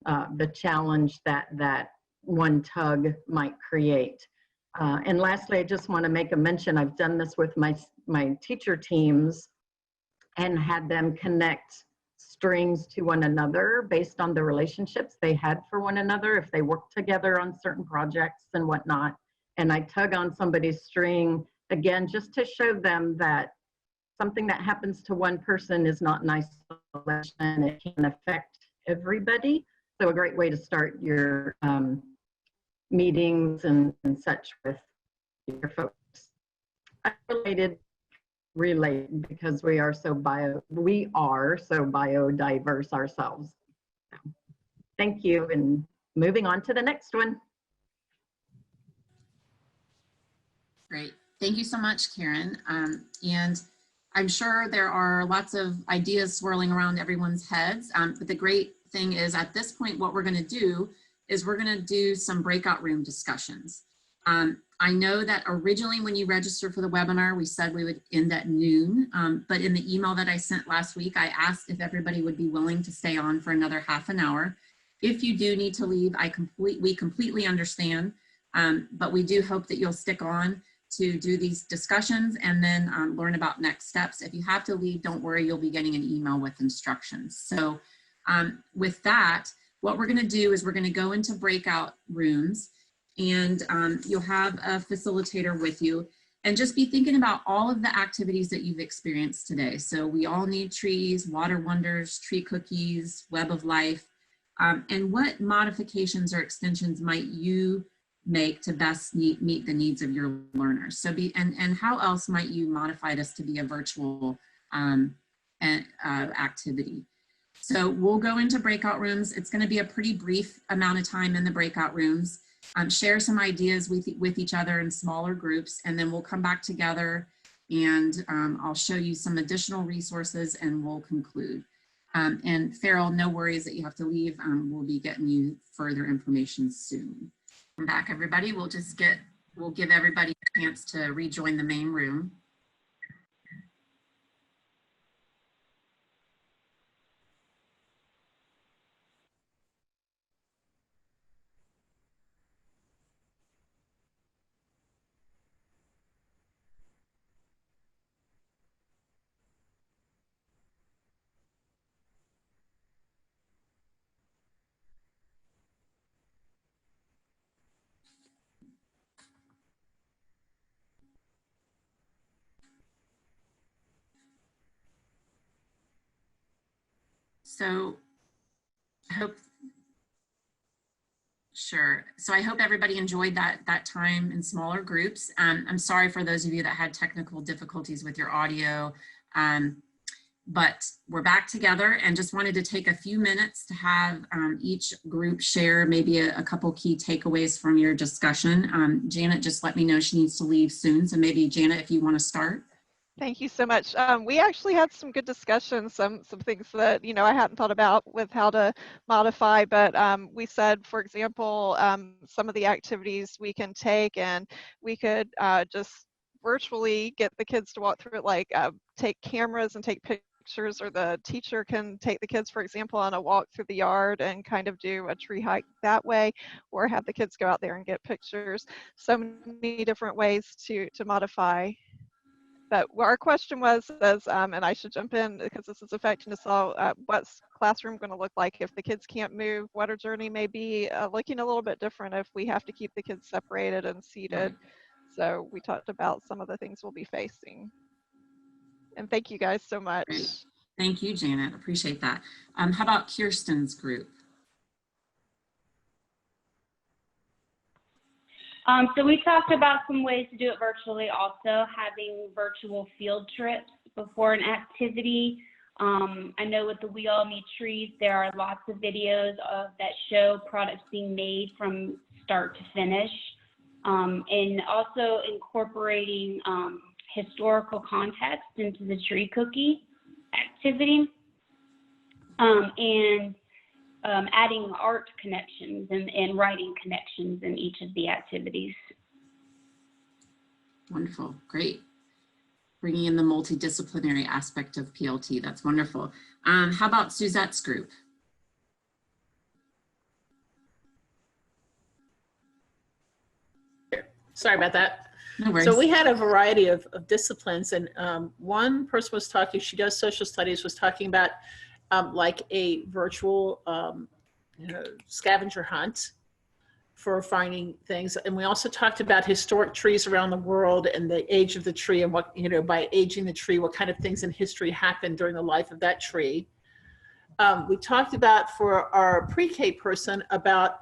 the challenge that one tug might create. And lastly, I just want to make a mention. I've done this with my teacher teams and had them connect strings to one another based on the relationships they had for one another, if they worked together on certain projects and whatnot. And I tug on somebody's string again, just to show them that something that happens to one person is not in isolation. It can affect everybody. So a great way to start your meetings and such with your folks. Related because we are so biodiverse ourselves. So, thank you, and moving on to the next one. Great. Thank you so much, Karen. And I'm sure there are lots of ideas swirling around everyone's heads, but the great thing is at this point, what we're going to do is we're going to do some breakout room discussions. I know that originally when you registered for the webinar, we said we would end at noon, but in the email that I sent last week, I asked if everybody would be willing to stay on for another half an hour. If you do need to leave, we completely understand, but we do hope that you'll stick on to do these discussions and then learn about next steps. If you have to leave, don't worry, you'll be getting an email with instructions. So with that, what we're gonna do is we're gonna go into breakout rooms, and you'll have a facilitator with you, and just be thinking about all of the activities that you've experienced today. So we all need trees, water wonders, tree cookies, web of life, and what modifications or extensions might you make to best meet the needs of your learners. So and how else might you modify this to be a virtual activity? So we'll go into breakout rooms. It's going to be a pretty brief amount of time in the breakout rooms. Share some ideas with each other in smaller groups, and then we'll come back together and I'll show you some additional resources and we'll conclude. And Farrell, no worries that you have to leave. We'll be getting you further information soon. Come back, everybody. We'll give everybody a chance to rejoin the main room. So I hope, sure. So I hope everybody enjoyed that time in smaller groups. I'm sorry for those of you that had technical difficulties with your audio, but we're back together and just wanted to take a few minutes to have each group share maybe a couple key takeaways from your discussion. Janet just let me know she needs to leave soon. So maybe Janet, if you want to start. Thank you so much. We actually had some good discussions, some things that, you know, I hadn't thought about with how to modify, but we said, for example, some of the activities we can take, and we could just virtually get the kids to walk through it, like take cameras and take pictures, or the teacher can take the kids, for example, on a walk through the yard and kind of do a tree hike that way, or have the kids go out there and get pictures. So many different ways to modify. But our question was, and I should jump in because this is affecting us all, what's classroom going to look like if the kids can't move? What our journey may be looking a little bit different if we have to keep the kids separated and seated. So we talked about some of the things we'll be facing. And thank you guys so much. Great. Thank you, Janet. Appreciate that. How about Kirsten's group? So we talked about some ways to do it virtually, also having virtual field trips before an activity. I know with the We All Need Trees, there are lots of videos that show products being made from start to finish, and also incorporating historical context into the tree cookie activity, and adding art connections and writing connections in each of the activities. Wonderful, great. Bringing in the multidisciplinary aspect of PLT, that's wonderful. How about Suzette's group? Sorry about that. No worries. So we had a variety of disciplines, and one person was talking, she does social studies, was talking about like a virtual scavenger hunt for finding things. And we also talked about historic trees around the world and the age of the tree and what, by aging the tree, what kind of things in history happened during the life of that tree. We talked about, for our pre-K person, about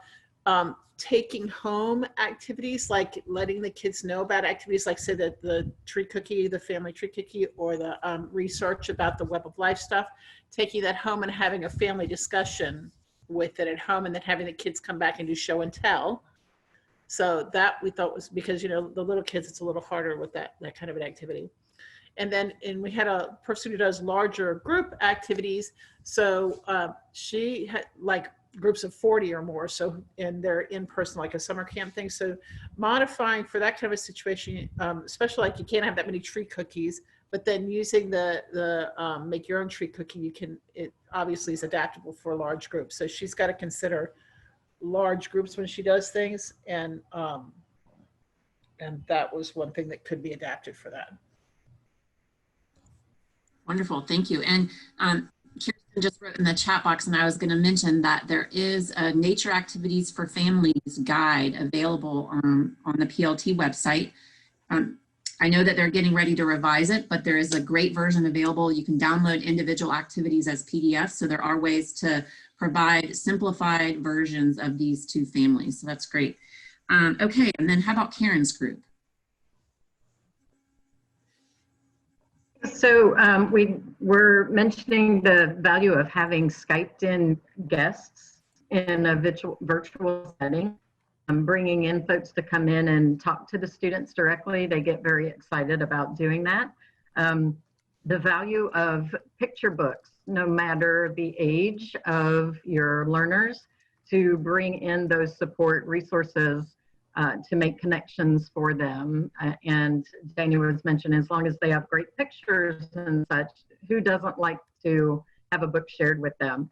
taking home activities, like letting the kids know about activities like, say, that the tree cookie, the family tree cookie, or the research about the Web of Life stuff, taking that home and having a family discussion with it at home, and then having the kids come back and do show and tell. So that we thought was, because, the little kids, it's a little harder with that kind of an activity. And then we had a person who does larger group activities. So she had like groups of 40 or more. So, and they're in person, like a summer camp thing. So modifying for that kind of a situation, especially like you can't have that many tree cookies, but then using the make your own tree cookie, it obviously is adaptable for large groups. So she's got to consider large groups when she does things. And that was one thing that could be adapted for that. Wonderful, thank you. And Kirsten just wrote in the chat box, and I was going to mention that there is a Nature Activities for Families guide available on the PLT website. I know that they're getting ready to revise it, but there is a great version available. You can download individual activities as PDFs, so there are ways to provide simplified versions of these to families, so that's great. Okay, and then how about Karen's group? So we were mentioning the value of having Skyped in guests in a virtual setting. Bringing in folks to come in and talk to the students directly. They get very excited about doing that. The value of picture books, no matter the age of your learners, to bring in those support resources to make connections for them. And Daniel was mentioning, as long as they have great pictures and such, who doesn't like to have a book shared with them?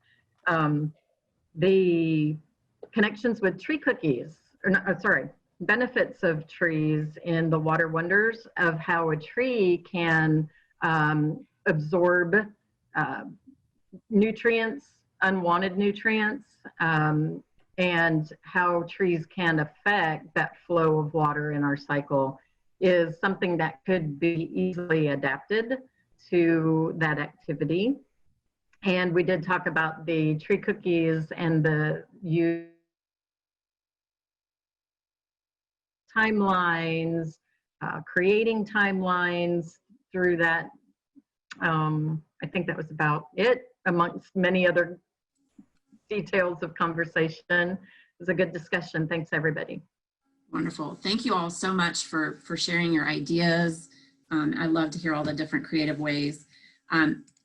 The connections with tree cookies, benefits of trees in the water wonders of how a tree can absorb nutrients, unwanted nutrients, and how trees can affect that flow of water in our cycle is something that could be easily adapted to that activity. And we did talk about the tree cookies and the use timelines, creating timelines through that. I think that was about it, amongst many other details of conversation. It was a good discussion. Thanks, everybody. Wonderful. Thank you all so much for sharing your ideas. I love to hear all the different creative ways.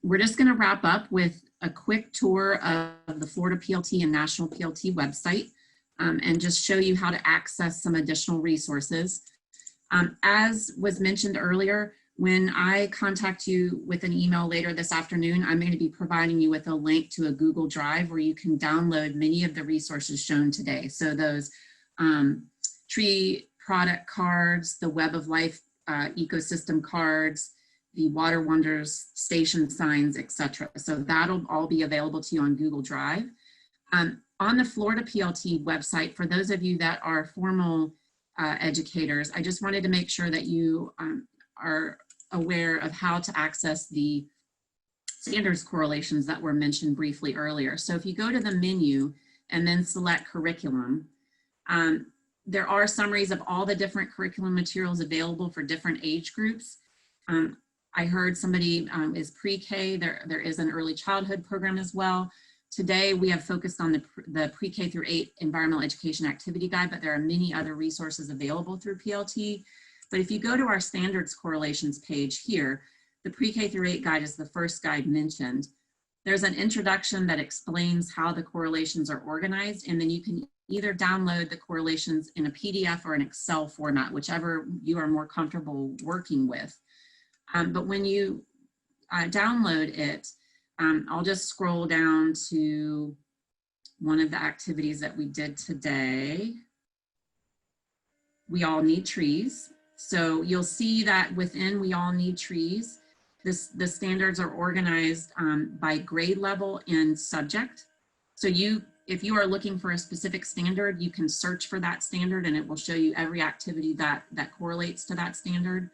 We're just going to wrap up with a quick tour of the Florida PLT and National PLT website. And just show you how to access some additional resources. As was mentioned earlier, when I contact you with an email later this afternoon, I'm going to be providing you with a link to a Google Drive where you can download many of the resources shown today. So those tree product cards, the Web of Life ecosystem cards, the Water Wonders station signs, etc. So that'll all be available to you on Google Drive. On the Florida PLT website, for those of you that are formal educators, I just wanted to make sure that you are aware of how to access the standards correlations that were mentioned briefly earlier. So if you go to the menu and then select curriculum, there are summaries of all the different curriculum materials available for different age groups. I heard somebody is pre-K, there is an early childhood program as well. Today, we have focused on the pre-K through 8 environmental education activity guide, but there are many other resources available through PLT. But if you go to our standards correlations page here, the pre-K through 8 guide is the first guide mentioned. There's an introduction that explains how the correlations are organized, and then you can either download the correlations in a PDF or an Excel format, whichever you are more comfortable working with. But when you download it, I'll just scroll down to one of the activities that we did today. We all need trees. So you'll see that within We All Need Trees, The standards are organized by grade level and subject. So if you are looking for a specific standard, you can search for that standard and it will show you every activity that correlates to that standard.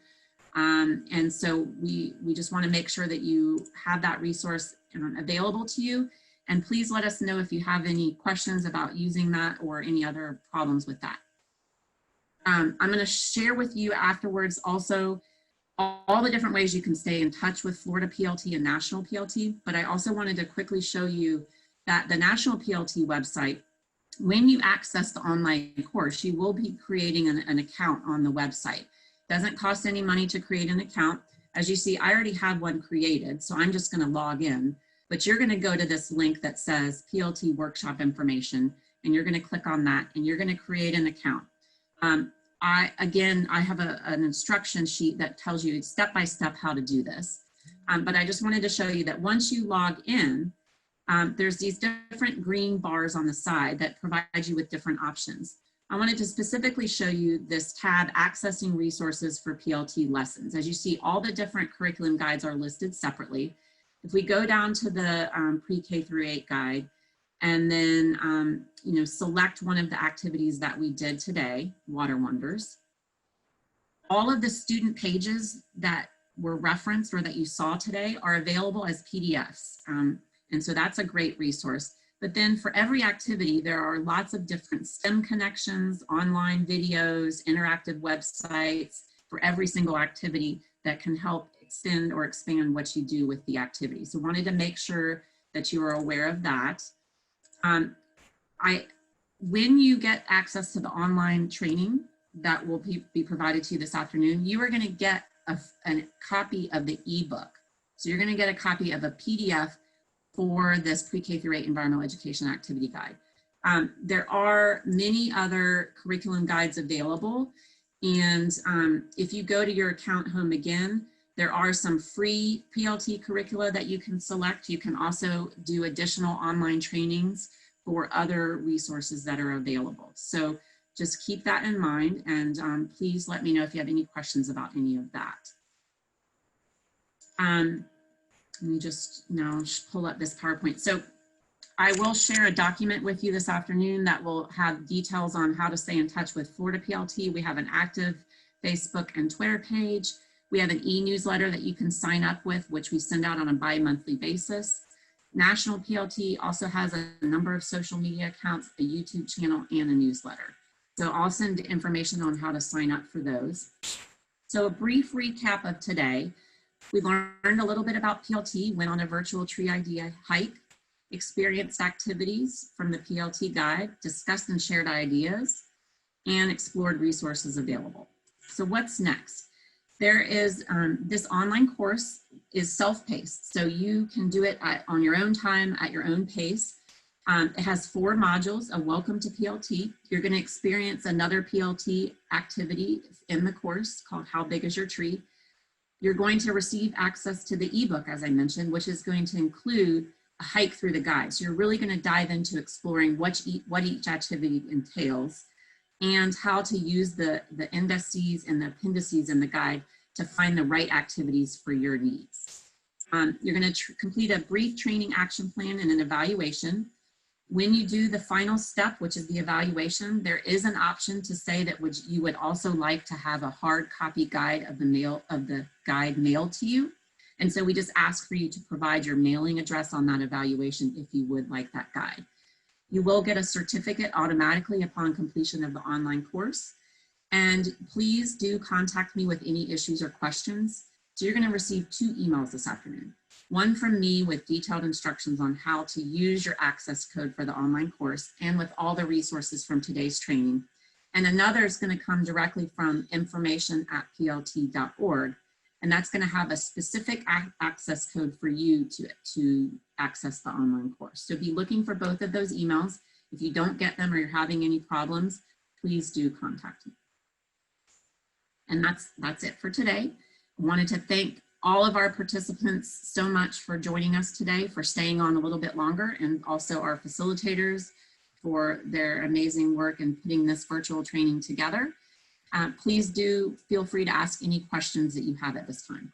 And so we just want to make sure that you have that resource available to you. And please let us know if you have any questions about using that or any other problems with that. I'm going to share with you afterwards also all the different ways you can stay in touch with Florida PLT and National PLT, but I also wanted to quickly show you that the National PLT website, when you access the online course, you will be creating an account on the website. Doesn't cost any money to create an account. As you see, I already have one created, so I'm just going to log in, but you're going to go to this link that says PLT workshop information, and you're going to click on that, and you're going to create an account. I have an instruction sheet that tells you step-by-step how to do this. But I just wanted to show you that once you log in, there's these different green bars on the side that provide you with different options. I wanted to specifically show you this tab, Accessing Resources for PLT Lessons. As you see, all the different curriculum guides are listed separately. If we go down to the pre-K through 8 guide, and then select one of the activities that we did today, Water Wonders. All of the student pages that were referenced or that you saw today are available as PDFs. And so that's a great resource. But then for every activity, there are lots of different STEM connections, online videos, interactive websites for every single activity that can help extend or expand what you do with the activity. So wanted to make sure that you are aware of that. When you get access to the online training that will be provided to you this afternoon, you are going to get a copy of the ebook. So you're going to get a copy of a PDF for this pre-K through 8 environmental education activity guide. There are many other curriculum guides available. And if you go to your account home again, there are some free PLT curricula that you can select. You can also do additional online trainings for other resources that are available. So just keep that in mind, and please let me know if you have any questions about any of that. Let me just now pull up this PowerPoint. So I will share a document with you this afternoon that will have details on how to stay in touch with Florida PLT. We have an active Facebook and Twitter page. We have an e-newsletter that you can sign up with, which we send out on a bi-monthly basis. National PLT also has a number of social media accounts, a YouTube channel, and a newsletter. So I'll send information on how to sign up for those. So a brief recap of today. We learned a little bit about PLT, went on a virtual tree idea hike, experienced activities from the PLT guide, discussed and shared ideas, and explored resources available. So what's next? There is this online course is self-paced, so you can do it on your own time, at your own pace. It has 4 modules, a welcome to PLT. You're going to experience another PLT activity in the course called How Big is Your Tree? You're going to receive access to the ebook, as I mentioned, which is going to include a hike through the guide. So you're really going to dive into exploring what each activity entails and how to use the indices and the appendices in the guide to find the right activities for your needs. You're going to complete a brief training action plan and an evaluation. When you do the final step, which is the evaluation, there is an option to say that you would also like to have a hard copy guide of the guide mailed to you. And so we just ask for you to provide your mailing address on that evaluation if you would like that guide. You will get a certificate automatically upon completion of the online course. And please do contact me with any issues or questions. So you're going to receive 2 emails this afternoon. One from me with detailed instructions on how to use your access code for the online course and with all the resources from today's training. And another is going to come directly from information@plt.org. And that's going to have a specific access code for you to access the online course. So be looking for both of those emails. If you don't get them or you're having any problems, please do contact me. And that's it for today. I wanted to thank all of our participants so much for joining us today, for staying on a little bit longer, and also our facilitators for their amazing work in putting this virtual training together. Please do feel free to ask any questions that you have at this time.